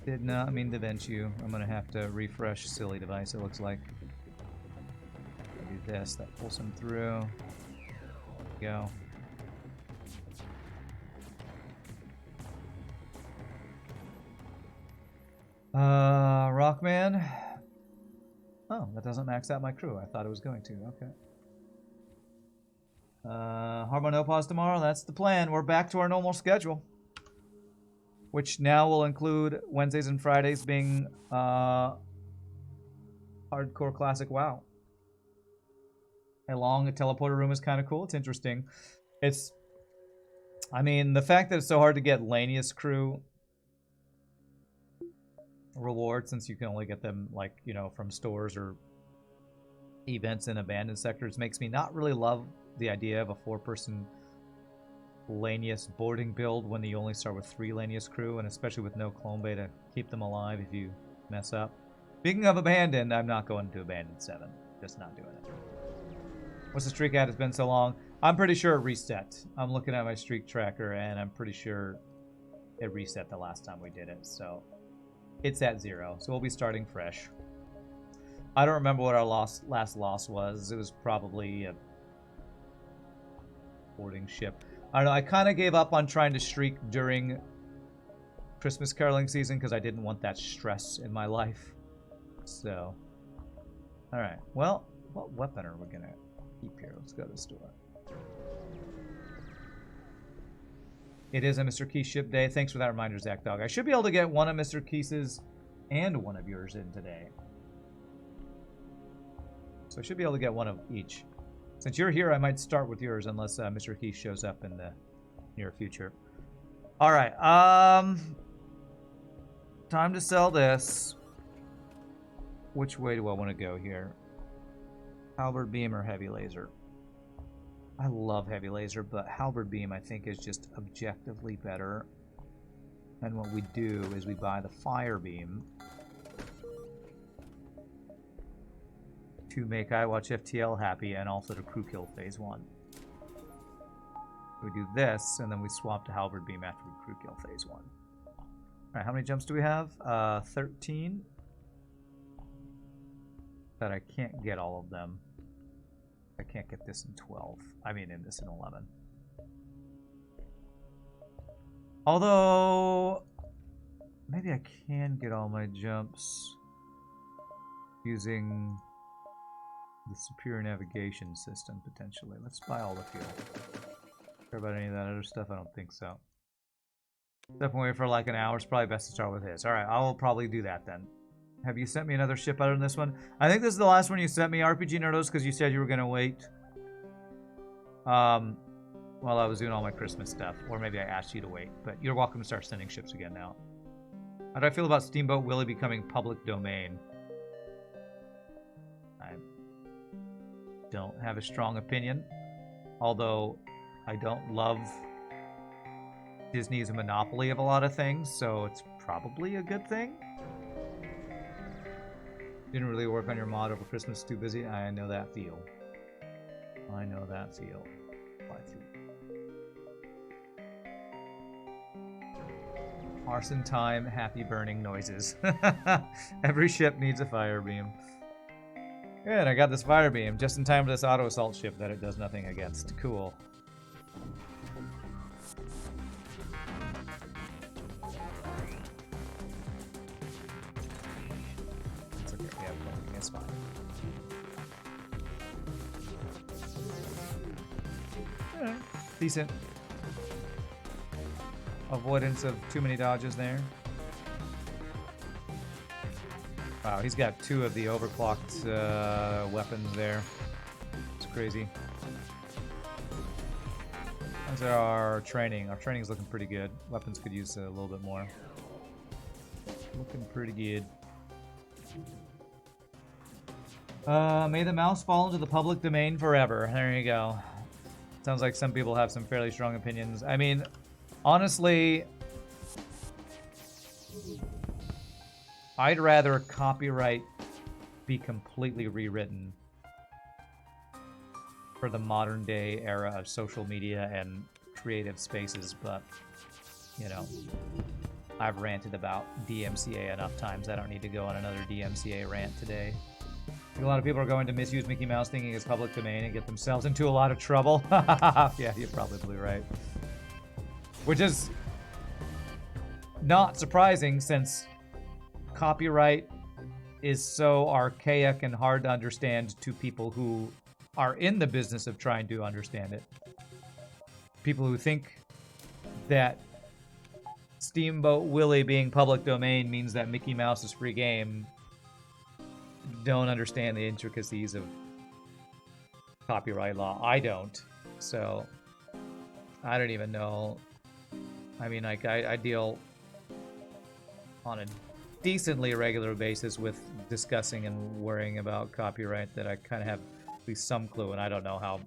Did not mean to vent you. I'm gonna have to refresh silly device, it looks like. I'll do this, that pulls him through. There we go. Rockman. Oh, that doesn't max out my crew. I thought it was going to. Okay. Harmonopause tomorrow. That's the plan. We're back to our normal schedule, which now will include Wednesdays and Fridays being hardcore classic WoW. A teleporter room is kind of cool. It's interesting. I mean, the fact that it's so hard to get Lanius crew rewards, since you can only get them, like, you know, from stores or events in abandoned sectors, makes me not really love the idea of a 4-person Lanius boarding build when you only start with 3 Lanius crew, and especially with no clone bay to keep them alive if you mess up. Speaking of abandoned, I'm not going to abandon 7. Just not doing it. What's the streak at? It's been so long. I'm pretty sure it reset. I'm looking at my streak tracker, and I'm pretty sure it reset the last time we did it, so it's at 0. So we'll be starting fresh. I don't remember what our last loss was. It was probably a boarding ship. I don't know. I kind of gave up on trying to streak during Christmas caroling season because I didn't want that stress in my life. So, all right. Well, what weapon are we gonna keep here? Let's go to the store. It is a Mr. Keys ship day. Thanks for that reminder, Zach Dog. I should be able to get one of Mr. Keys's and one of yours in today. So I should be able to get one of each. Since you're here, I might start with yours unless Mr. Keys shows up in the near future. All right. Time to sell this. Which way do I want to go here? Halberd beam or heavy laser? I love heavy laser, but halberd beam I think is just objectively better. And what we do is we buy the fire beam to make iWatch FTL happy and also to crew kill phase 1. We do this and then we swap to halberd beam after we crew kill phase 1. Alright, how many jumps do we have? 13. But I can't get all of them. I can't get this in 12. I mean, in this in 11. Although, maybe I can get all my jumps using the superior navigation system, potentially. Let's buy all the fuel. Care about any of that other stuff? I don't think so. Stepping away for like an hour. It's probably best to start with his. All right, I will probably do that then. Have you sent me another ship other than this one? I think this is the last one you sent me, RPGNerdos, because you said you were going to wait. While I was doing all my Christmas stuff. Or maybe I asked you to wait. But you're welcome to start sending ships again now. How do I feel about Steamboat Willie becoming public domain? I don't have a strong opinion. Although I don't love Disney's monopoly of a lot of things, so it's probably a good thing. Didn't really work on your mod over Christmas, too busy. I know that feel. I know that feel. Arson time, happy burning noises. Every ship needs a fire beam. Good, I got this fire beam just in time for this auto assault ship that it does nothing against. Cool. It's okay, yeah, it's fine. Alright, decent. Avoidance of too many dodges there. Wow, he's got 2 of the overclocked weapons there. It's crazy. How's our training? Our training's looking pretty good. Weapons could use a little bit more. Looking pretty good. May the mouse fall into the public domain forever. There you go. Sounds like some people have some fairly strong opinions. I mean, honestly, I'd rather copyright be completely rewritten for the modern day era of social media and creative spaces, but, you know, I've ranted about DMCA enough times. I don't need to go on another DMCA rant today. I think a lot of people are going to misuse Mickey Mouse thinking it's public domain and get themselves into a lot of trouble. Yeah, you're probably right. Which is not surprising since copyright is so archaic and hard to understand to people who are in the business of trying to understand it. People who think that Steamboat Willie being public domain means that Mickey Mouse is free game don't understand the intricacies of copyright law. I don't. So I don't even know. I mean, like, I deal on a decently regular basis with discussing and worrying about copyright that I kind of have at least some clue, and I don't know how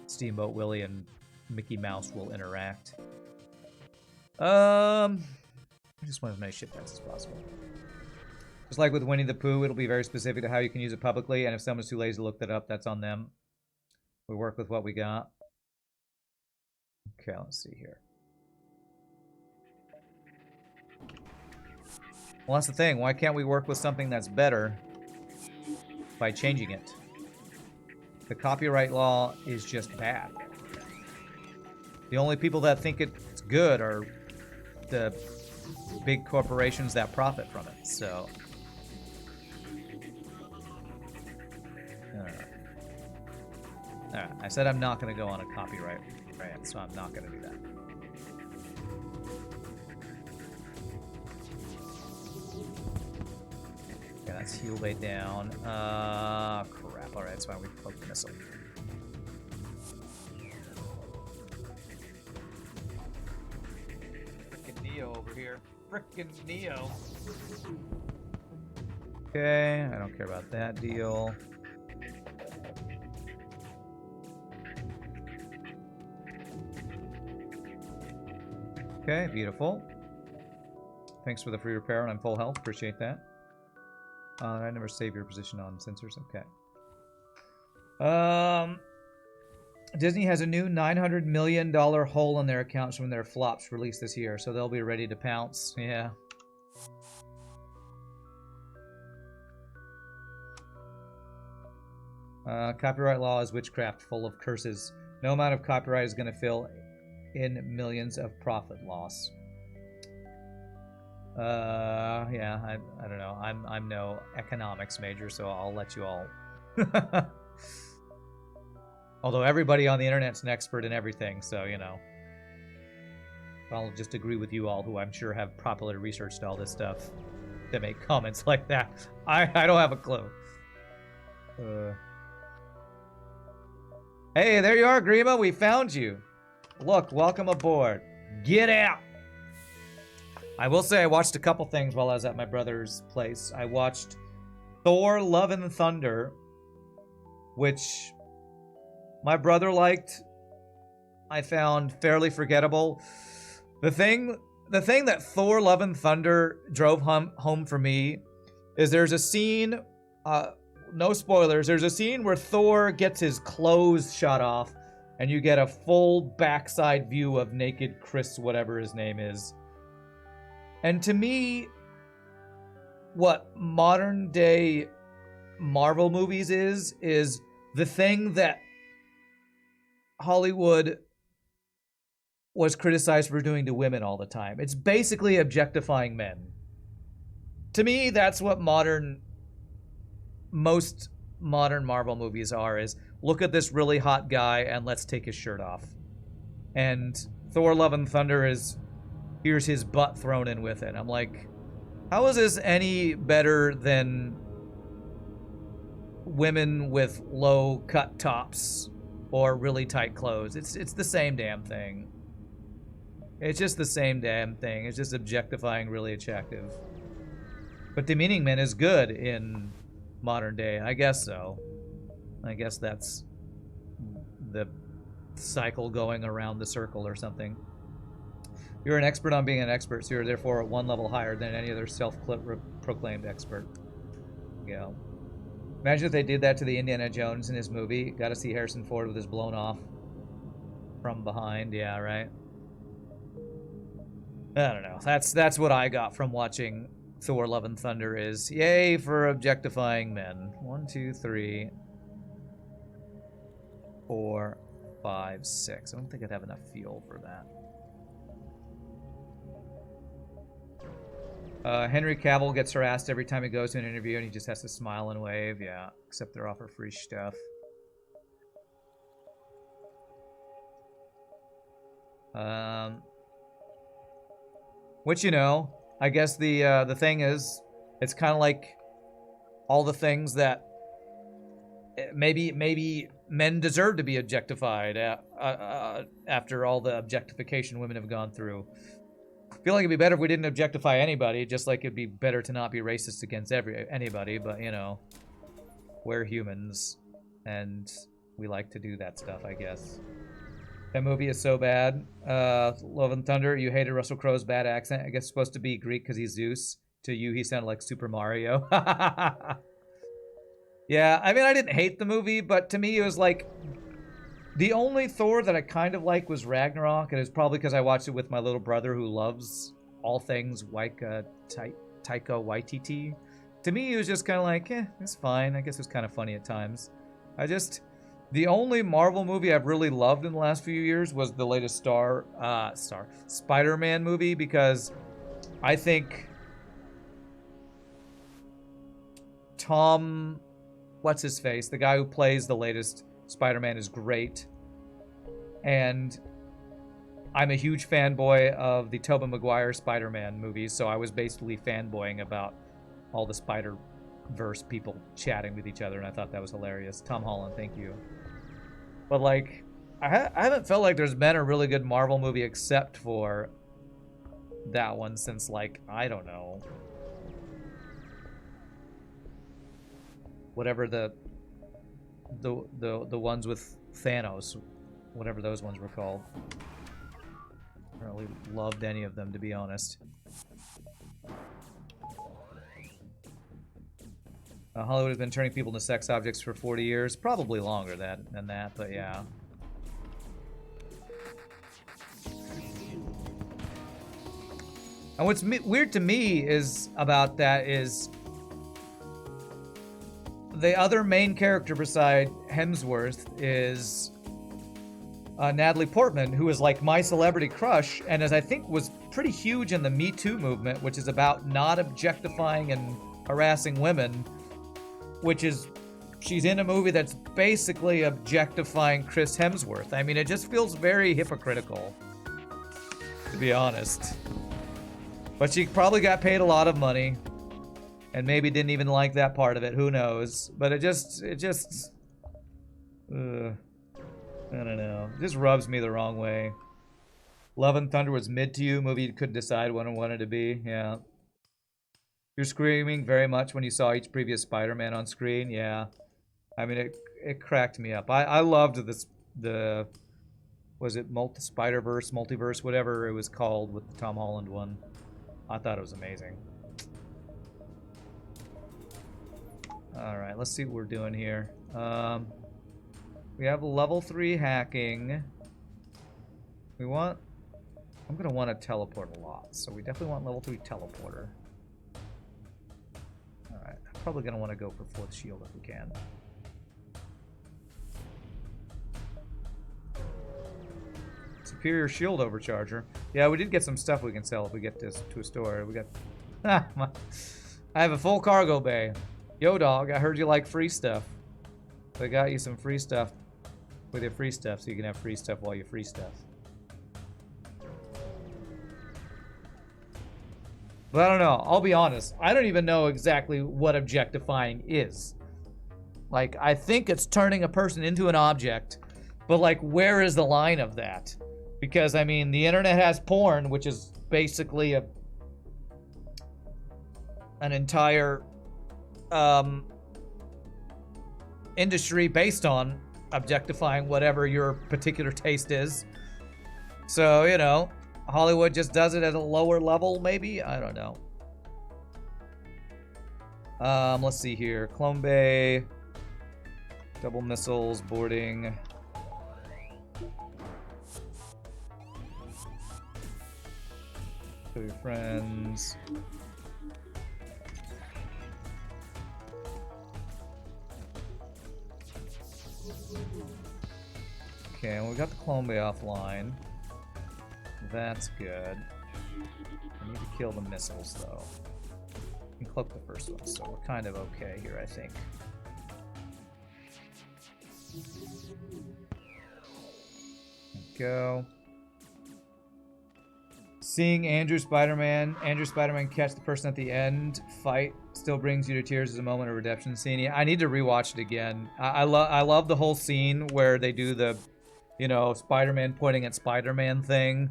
Steamboat Willie and Mickey Mouse will interact. I just want as many ship types as possible. Just like with Winnie the Pooh, it'll be very specific to how you can use it publicly, and if someone's too lazy to look that up, that's on them. We work with what we got. Okay, let's see here. Well, that's the thing. Why can't we work with something that's better by changing it? The copyright law is just bad. The only people that think it's good are the big corporations that profit from it, so... Alright, I said I'm not going to go on a copyright rant, so I'm not going to do that. Okay, that's heal way down. Crap. Alright, that's fine. We poked the missile. Frickin' Neo over here. Frickin' Neo. Okay, I don't care about that deal. Okay, beautiful. Thanks for the free repair, and I'm full health. Appreciate that. I never save your position on sensors. Okay. Disney has a new $900 million hole in their accounts from their flops released this year, so they'll be ready to pounce. Yeah. Copyright law is witchcraft full of curses. No amount of copyright is going to fill in millions of profit loss. Yeah, I don't know. I'm no economics major, so I'll let you all. Although everybody on the internet's an expert in everything, so you know. I'll just agree with you all who I'm sure have properly researched all this stuff to make comments like that. I don't have a clue. Hey, there you are, Grima. We found you. Look, welcome aboard. Get out. I will say I watched a couple things while I was at my brother's place. I watched Thor: Love and Thunder, which my brother liked. I found fairly forgettable. The thing that Thor: Love and Thunder drove home for me is there's a scene, no spoilers, there's a scene where Thor gets his clothes shot off and you get a full backside view of naked Chris, whatever his name is. And to me, what modern day Marvel movies is the thing that Hollywood was criticized for doing to women all the time. It's basically objectifying men. To me, that's what most modern Marvel movies are, is look at this really hot guy and let's take his shirt off. And Thor: Love and Thunder is, here's his butt thrown in with it. I'm like, how is this any better than women with low cut tops or really tight clothes? It's the same damn thing. It's just the same damn thing. It's just objectifying really attractive. But demeaning men is good in modern day. I guess so. I guess that's the cycle going around the circle or something. You're an expert on being an expert, so you're therefore at one level higher than any other self-proclaimed expert. Yeah. Imagine if they did that to the Indiana Jones in his movie. Got to see Harrison Ford with his blown off from behind. Yeah, right. I don't know. That's what I got from watching Thor: Love and Thunder is, yay for objectifying men. 1, 2, 3, 4, 5, 6. I don't think I'd have enough fuel for that. Henry Cavill gets harassed every time he goes to an interview and he just has to smile and wave. Yeah, except they offer free stuff. Which, you know, I guess the thing is, it's kind of like all the things that maybe men deserve to be objectified after all the objectification women have gone through. I feel like it'd be better if we didn't objectify anybody, just like it'd be better to not be racist against anybody, but, you know, we're humans, and we like to do that stuff, I guess. That movie is so bad. Love and Thunder, you hated Russell Crowe's bad accent. I guess it's supposed to be Greek because he's Zeus. To you, he sounded like Super Mario. Yeah, I mean, I didn't hate the movie, but to me, it was like... The only Thor that I kind of liked was Ragnarok, and it's probably because I watched it with my little brother who loves all things Taika Waititi. To me, it was just kind of like, it's fine. I guess it was kind of funny at times. The only Marvel movie I've really loved in the last few years was the latest Spider-Man movie, because I think Tom, what's his face, the guy who plays the latest Spider-Man is great. And I'm a huge fanboy of the Tobey Maguire Spider-Man movies, so I was basically fanboying about all the Spider-Verse people chatting with each other, and I thought that was hilarious. Tom Holland, thank you. But, like, I haven't felt like there's been a really good Marvel movie except for that one since, like, I don't know. Whatever the ones with Thanos, whatever those ones were called. I really loved any of them, to be honest. Hollywood has been turning people into sex objects for 40 years. Probably longer than that, but yeah. And what's weird to me is about that is the other main character beside Hemsworth is Natalie Portman, who is like my celebrity crush, and as I think was pretty huge in the Me Too movement, which is about not objectifying and harassing women, which is, she's in a movie that's basically objectifying Chris Hemsworth. I mean, it just feels very hypocritical. to be honest. But she probably got paid a lot of money, and maybe didn't even like that part of it. Who knows? But it just, I don't know. It just rubs me the wrong way. Love and Thunder was mid to you. Movie you couldn't decide what it wanted to be. Yeah. You're screaming very much when you saw each previous Spider-Man on screen. Yeah. I mean, it cracked me up. I loved this, was it Spider-Verse, Multiverse, whatever it was called with the Tom Holland one. I thought it was amazing. Alright, let's see what we're doing here. We have level 3 hacking. I'm going to want to teleport a lot, so we definitely want level 3 teleporter. Alright, I'm probably going to want to go for 4th shield if we can. Superior shield overcharger. Yeah, we did get some stuff we can sell if we get this to a store. We got... I have a full cargo bay. Yo, dog, I heard you like free stuff. So I got you some free stuff with your free stuff, so you can have free stuff while you free stuff. But I don't know. I'll be honest. I don't even know exactly what objectifying is. Like, I think it's turning a person into an object, but like, where is the line of that? Because, I mean, the internet has porn, which is basically an entire industry based on objectifying whatever your particular taste is. So, you know, Hollywood just does it at a lower level, maybe? I don't know. Let's see here. Clone Bay. Double missiles, boarding. Kill your friends. Okay, well, we got the Clone Bay offline. That's good. I need to kill the missiles, though. We can cloak the first one, so we're kind of okay here, I think. Go. Seeing Andrew Spider-Man catch the person at the end fight still brings you to tears as a moment of redemption scene. Yeah, I need to rewatch it again. I love the whole scene where they do the, you know, Spider-Man pointing at Spider-Man thing,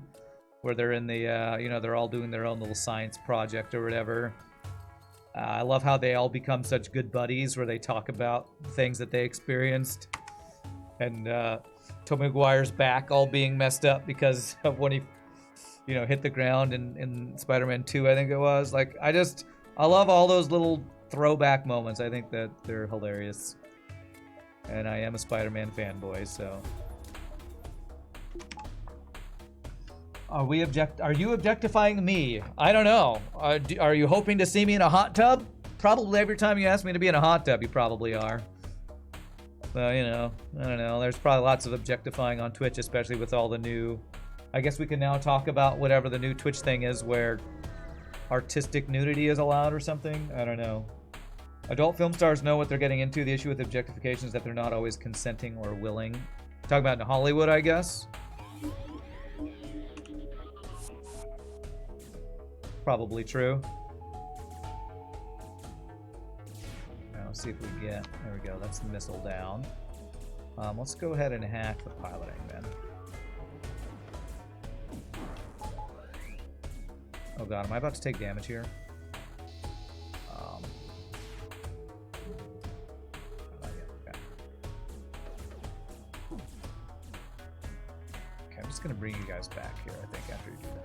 where they're in the, you know, they're all doing their own little science project or whatever. I love how they all become such good buddies, where they talk about things that they experienced. And Tobey Maguire's back all being messed up because of when he, you know, hit the ground in Spider-Man 2, I think it was. Like, I love all those little throwback moments. I think that they're hilarious. And I am a Spider-Man fanboy, so. Are you objectifying me? I don't know. Are you hoping to see me in a hot tub? Probably every time you ask me to be in a hot tub, you probably are. So, you know, I don't know. There's probably lots of objectifying on Twitch, especially with all the new... I guess we can now talk about whatever the new Twitch thing is where artistic nudity is allowed or something. I don't know. Adult film stars know what they're getting into. The issue with objectification is that they're not always consenting or willing. Talking about in Hollywood, I guess. Probably true. Now, let's see if we get... There we go. That's the missile down. Let's go ahead and hack the piloting then. Oh god, am I about to take damage here? Okay, I'm just gonna bring you guys back here, I think, after you do that.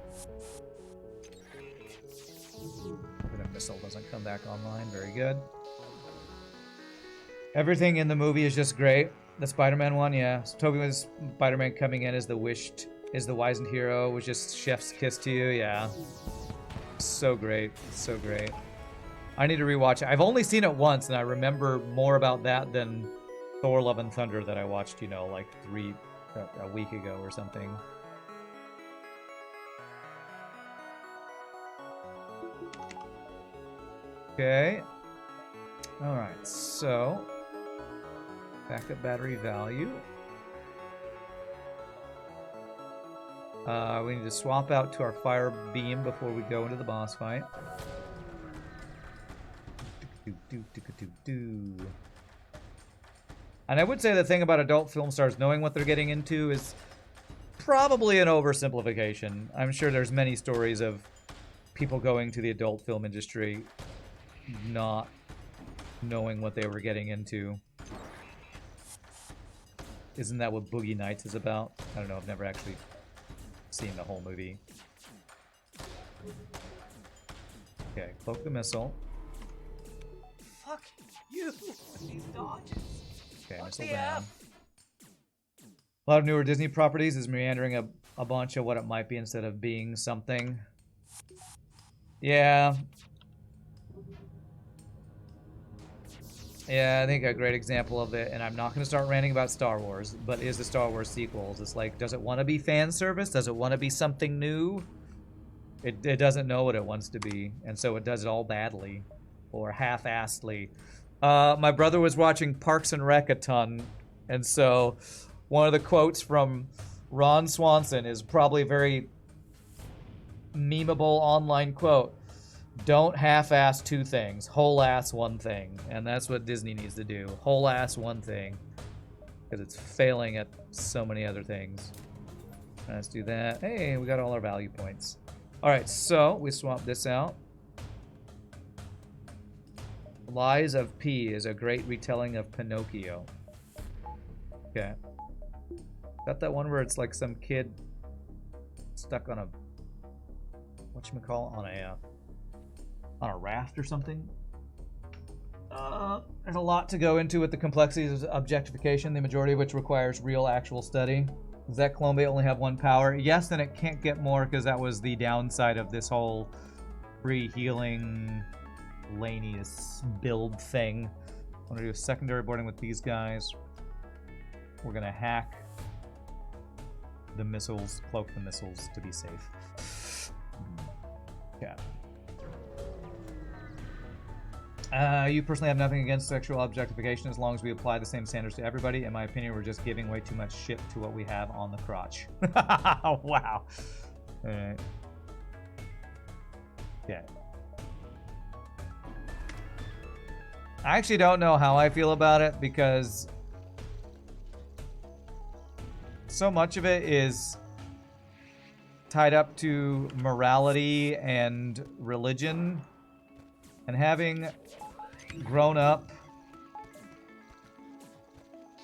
Hoping the missile doesn't come back online. Very good. Everything in the movie is just great. The Spider-Man one, yeah. So Tobey was Spider-Man coming in as the wizened hero, was just chef's kiss to you, yeah. So great, so great. I need to rewatch it. I've only seen it once, and I remember more about that than Thor: Love and Thunder that I watched, you know, like a week ago or something. Okay. All right, so backup battery value. We need to swap out to our fire beam before we go into the boss fight. And I would say the thing about adult film stars knowing what they're getting into is probably an oversimplification. I'm sure there's many stories of people going to the adult film industry not knowing what they were getting into. Isn't that what Boogie Nights is about? I don't know, I've never actually seen the whole movie. Okay, cloak the missile. Fuck you! These dodges. Okay, What missile the down. F? A lot of newer Disney properties is meandering a bunch of what it might be instead of being something. Yeah. Yeah, I think a great example of it, and I'm not going to start ranting about Star Wars, but is the Star Wars sequels. It's like, does it want to be fan service? Does it want to be something new? It doesn't know what it wants to be, and so it does it all badly, or half-assedly. My brother was watching Parks and Rec a ton, and so one of the quotes from Ron Swanson is probably a very memeable online quote. Don't half-ass two things, whole-ass one thing. And that's what Disney needs to do. Whole-ass one thing. Because it's failing at so many other things. Let's do that. Hey, we got all our value points. Alright, so we swap this out. Lies of P is a great retelling of Pinocchio. Okay. Got that one where it's like some kid stuck on a... whatchamacallit? On a raft or something. There's a lot to go into with the complexities of objectification, the majority of which requires real, actual study. Does that clone bait only have one power? Yes, and it can't get more because that was the downside of this whole free healing Lanius build thing. I'm gonna do a secondary boarding with these guys. We're gonna hack the missiles, cloak the missiles to be safe. Okay. You personally have nothing against sexual objectification as long as we apply the same standards to everybody. In my opinion, we're just giving way too much shit to what we have on the crotch. Wow. Alright. Okay. I actually don't know how I feel about it because so much of it is tied up to morality and religion. And having grown up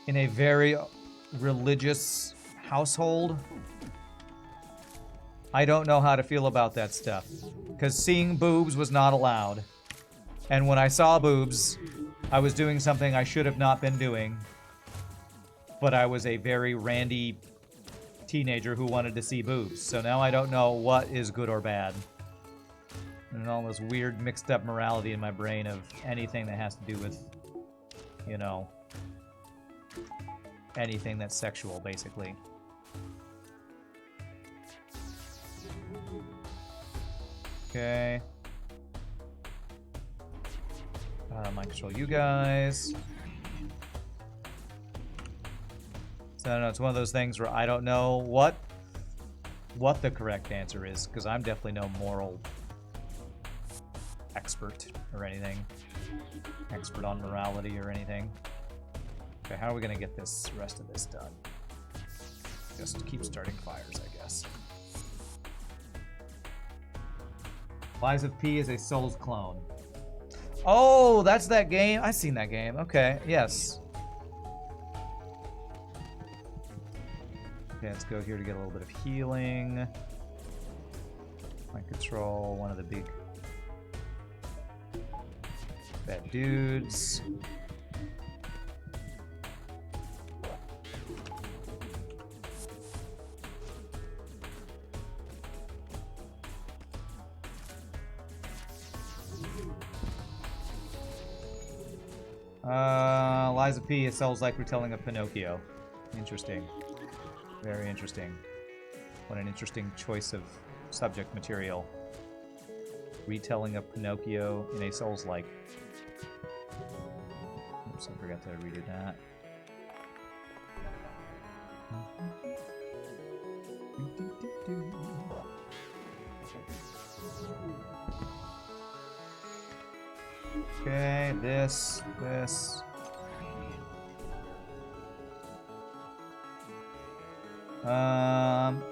in a very religious household, I don't know how to feel about that stuff. Because seeing boobs was not allowed. And when I saw boobs, I was doing something I should have not been doing. But I was a very randy teenager who wanted to see boobs. So now I don't know what is good or bad. And all this weird mixed up morality in my brain of anything that has to do with, you know, anything that's sexual, basically. Okay. Mind control you guys. So I don't know, it's one of those things where I don't know what the correct answer is, because I'm definitely no moral expert or anything. Expert on morality or anything. Okay, how are we gonna get this rest of this done? Just keep starting fires, I guess. Lies of P is a Souls clone. Oh, that's that game? I've seen that game. Okay, yes. Okay, let's go here to get a little bit of healing. Mind control, one of the big bad dudes. Liza P. It sounds like retelling of Pinocchio. Interesting. Very interesting. What an interesting choice of subject material. Retelling of Pinocchio in a Souls-like. Oops, I forgot to redo that. Okay, this.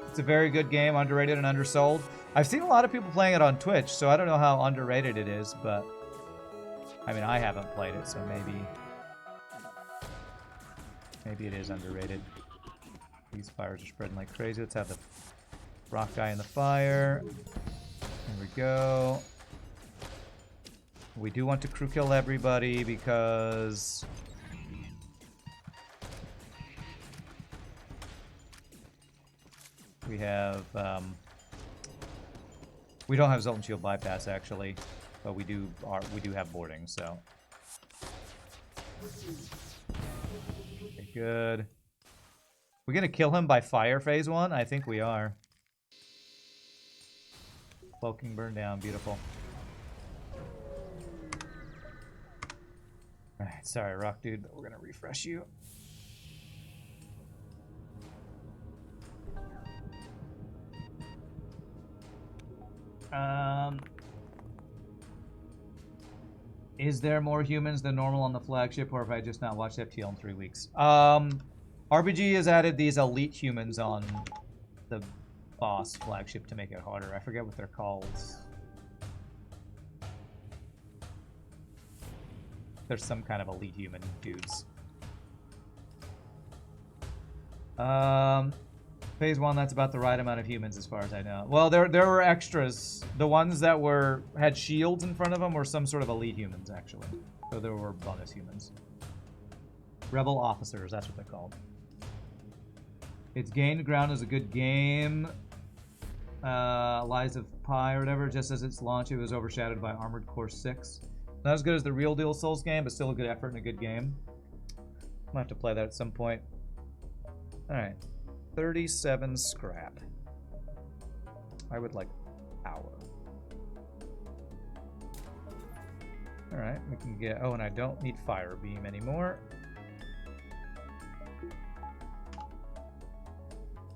It's a very good game, underrated and undersold. I've seen a lot of people playing it on Twitch, so I don't know how underrated it is, but I mean, I haven't played it, so maybe it is underrated. These fires are spreading like crazy. Let's have the rock guy in the fire. Here we go. We do want to crew kill everybody because we have we don't have Zoltan Shield bypass actually, but we do have boarding, so okay, good. We're gonna kill him by fire phase 1? I think we are. Cloaking burn down, beautiful. Alright, sorry rock dude, but we're gonna refresh you. Is there more humans than normal on the flagship, or have I just not watched FTL in 3 weeks? RPG has added these elite humans on the boss flagship to make it harder. I forget what they're called. There's some kind of elite human dudes. Phase 1, that's about the right amount of humans as far as I know. Well, there were extras. The ones that had shields in front of them were some sort of elite humans, actually. So there were bonus humans. Rebel officers, that's what they're called. It's gained ground as a good game. Lies of Pi or whatever, just as its launch, it was overshadowed by Armored Core 6. Not as good as the real deal Souls game, but still a good effort and a good game. Might have to play that at some point. Alright. 37 scrap. I would like power. Alright, we can get... Oh, and I don't need fire beam anymore.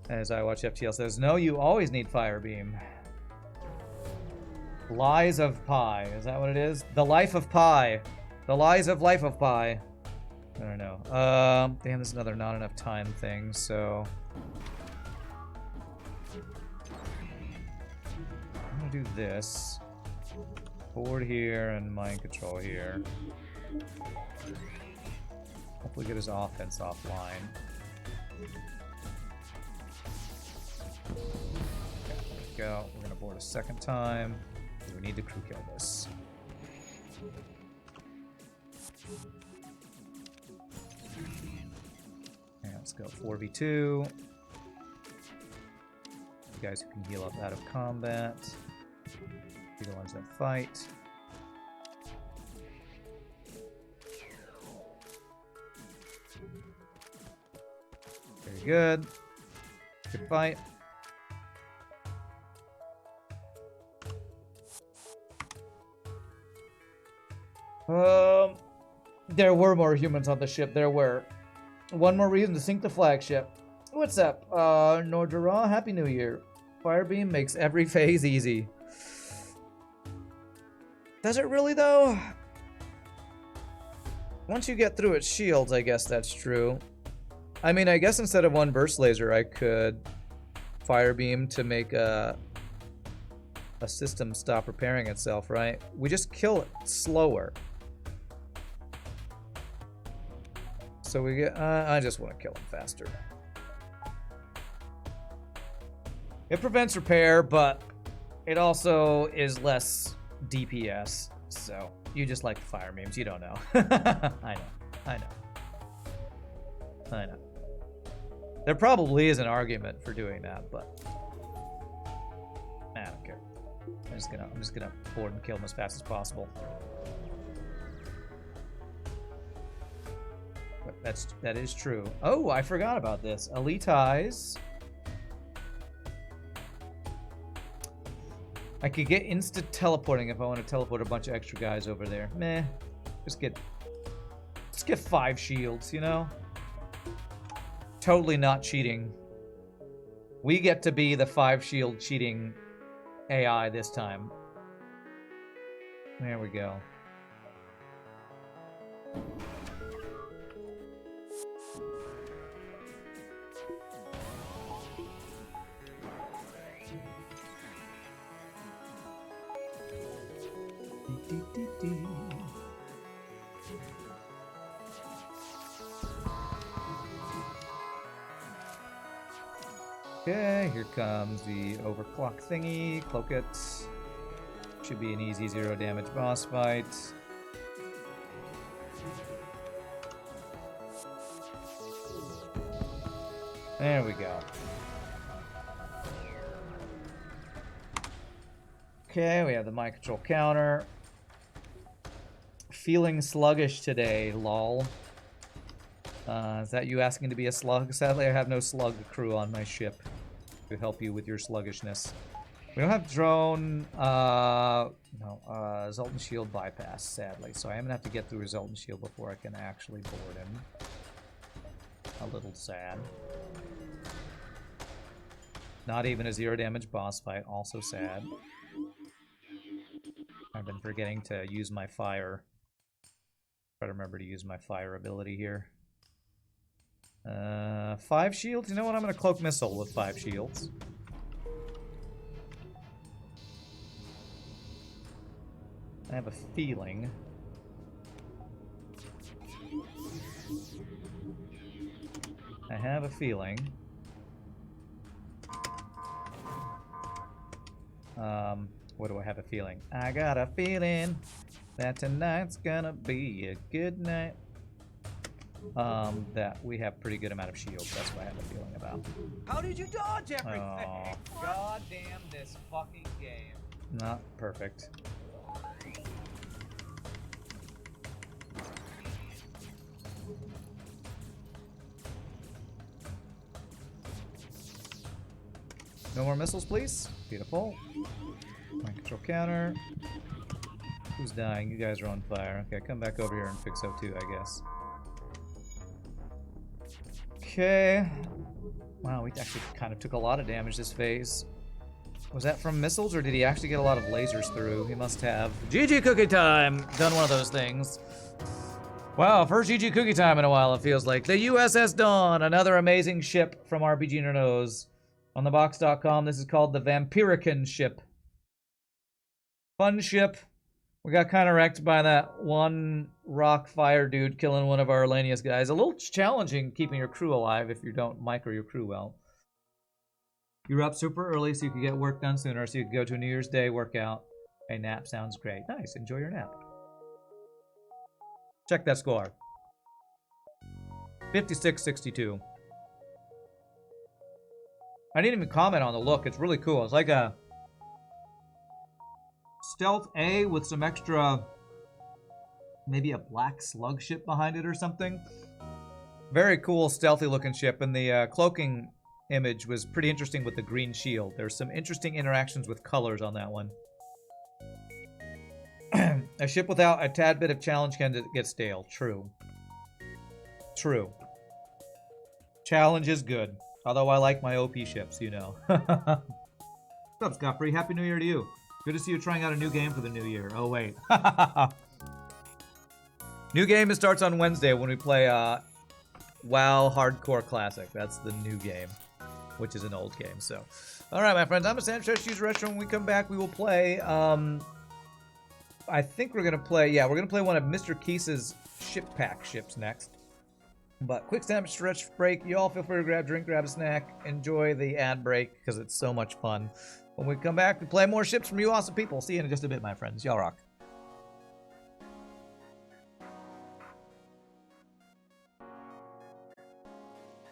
As I watch FTL says, no, you always need fire beam. Lies of Pi. Is that what it is? The Life of Pi. The Lies of Life of Pi. I don't know. Damn, this is another not enough time thing, so... I'm gonna do this. Board here and mind control here. Hopefully get his offense offline. Okay, there we go. We're gonna board a second time. We need to crew kill this. And let's go 4v2. You guys who can heal up out of combat. Be the ones that fight. Very good. Good fight. There were more humans on the ship. There were. One more reason to sink the flagship. What's up, Nordra? Happy New Year. Firebeam makes every phase easy. Does it really, though? Once you get through its shields, I guess that's true. I mean, I guess instead of one burst laser, I could Firebeam to make a system stop repairing itself, right? We just kill it slower. So we get... I just want to kill him faster. It prevents repair, but it also is less DPS. So you just like the fire memes. You don't know. I know. There probably is an argument for doing that, but I don't care. I'm just gonna board and kill him as fast as possible. But that is true. Oh, I forgot about this. Elite Eyes. I could get instant teleporting if I want to teleport a bunch of extra guys over there. Meh. Just get 5 shields, you know? totally not cheating. We get to be the 5 shield cheating AI this time. There we go. Okay, here comes the overclock thingy. Cloak it. Should be an easy 0 damage boss fight. There we go. Okay, we have the mind control counter. Feeling sluggish today, lol. Is that you asking to be a slug? Sadly, I have no slug crew on my ship to help you with your sluggishness. We don't have drone, Zoltan Shield bypass, sadly. So I am going to have to get through Zoltan Shield before I can actually board him. A little sad. Not even a 0 damage boss fight, also sad. I've been forgetting to use my fire. Try to remember to use my fire ability here. 5 shields? You know what? I'm going to cloak missile with 5 shields. I have a feeling. What do I have a feeling? I got a feeling that tonight's gonna be a good night. That we have pretty good amount of shields. That's what I have a feeling about. How did you dodge everything? Oh, god damn this fucking game. Not perfect. No more missiles, please. Beautiful. Mind control counter. Who's dying? You guys are on fire. Okay, come back over here and fix O2, I guess. Okay. Wow, we actually kind of took a lot of damage this phase. Was that from missiles, or did he actually get a lot of lasers through? He must have. GG cookie time! Done one of those things. Wow, first GG cookie time in a while, it feels like. The U.S.S. Dawn, another amazing ship from RPGNerdos. On the box.com, this is called the Vampirican ship. Fun ship. We got kind of wrecked by that one rock fire dude killing one of our Lanius guys. A little challenging keeping your crew alive if you don't micro your crew well. You were up super early so you could get work done sooner, so you could go to a New Year's Day workout. A nap sounds great. Nice, enjoy your nap. Check that score. 56-62. I didn't even comment on the look. It's really cool. It's like a Stealth A with some extra, maybe a black slug ship behind it or something. Very cool, stealthy looking ship. And the cloaking image was pretty interesting with the green shield. There's some interesting interactions with colors on that one. A ship without a tad bit of challenge can get stale. True. True. Challenge is good. Although I like my OP ships, you know. What's up, Scott Free? Happy New Year to you. Good to see you trying out a new game for the new year. Oh, wait. New game starts on Wednesday when we play WoW Hardcore Classic. That's the new game, which is an old game. So, all right, my friends. I'm a Sanchez User Retro. When we come back, we will play. I think we're going to play. Yeah, we're going to play one of Mr. Keese's ship pack ships next. But quick snap stretch break. You all feel free to grab a drink, grab a snack. Enjoy the ad break because it's so much fun. When we come back, we play more ships from you awesome people. See you in just a bit, my friends. Y'all rock.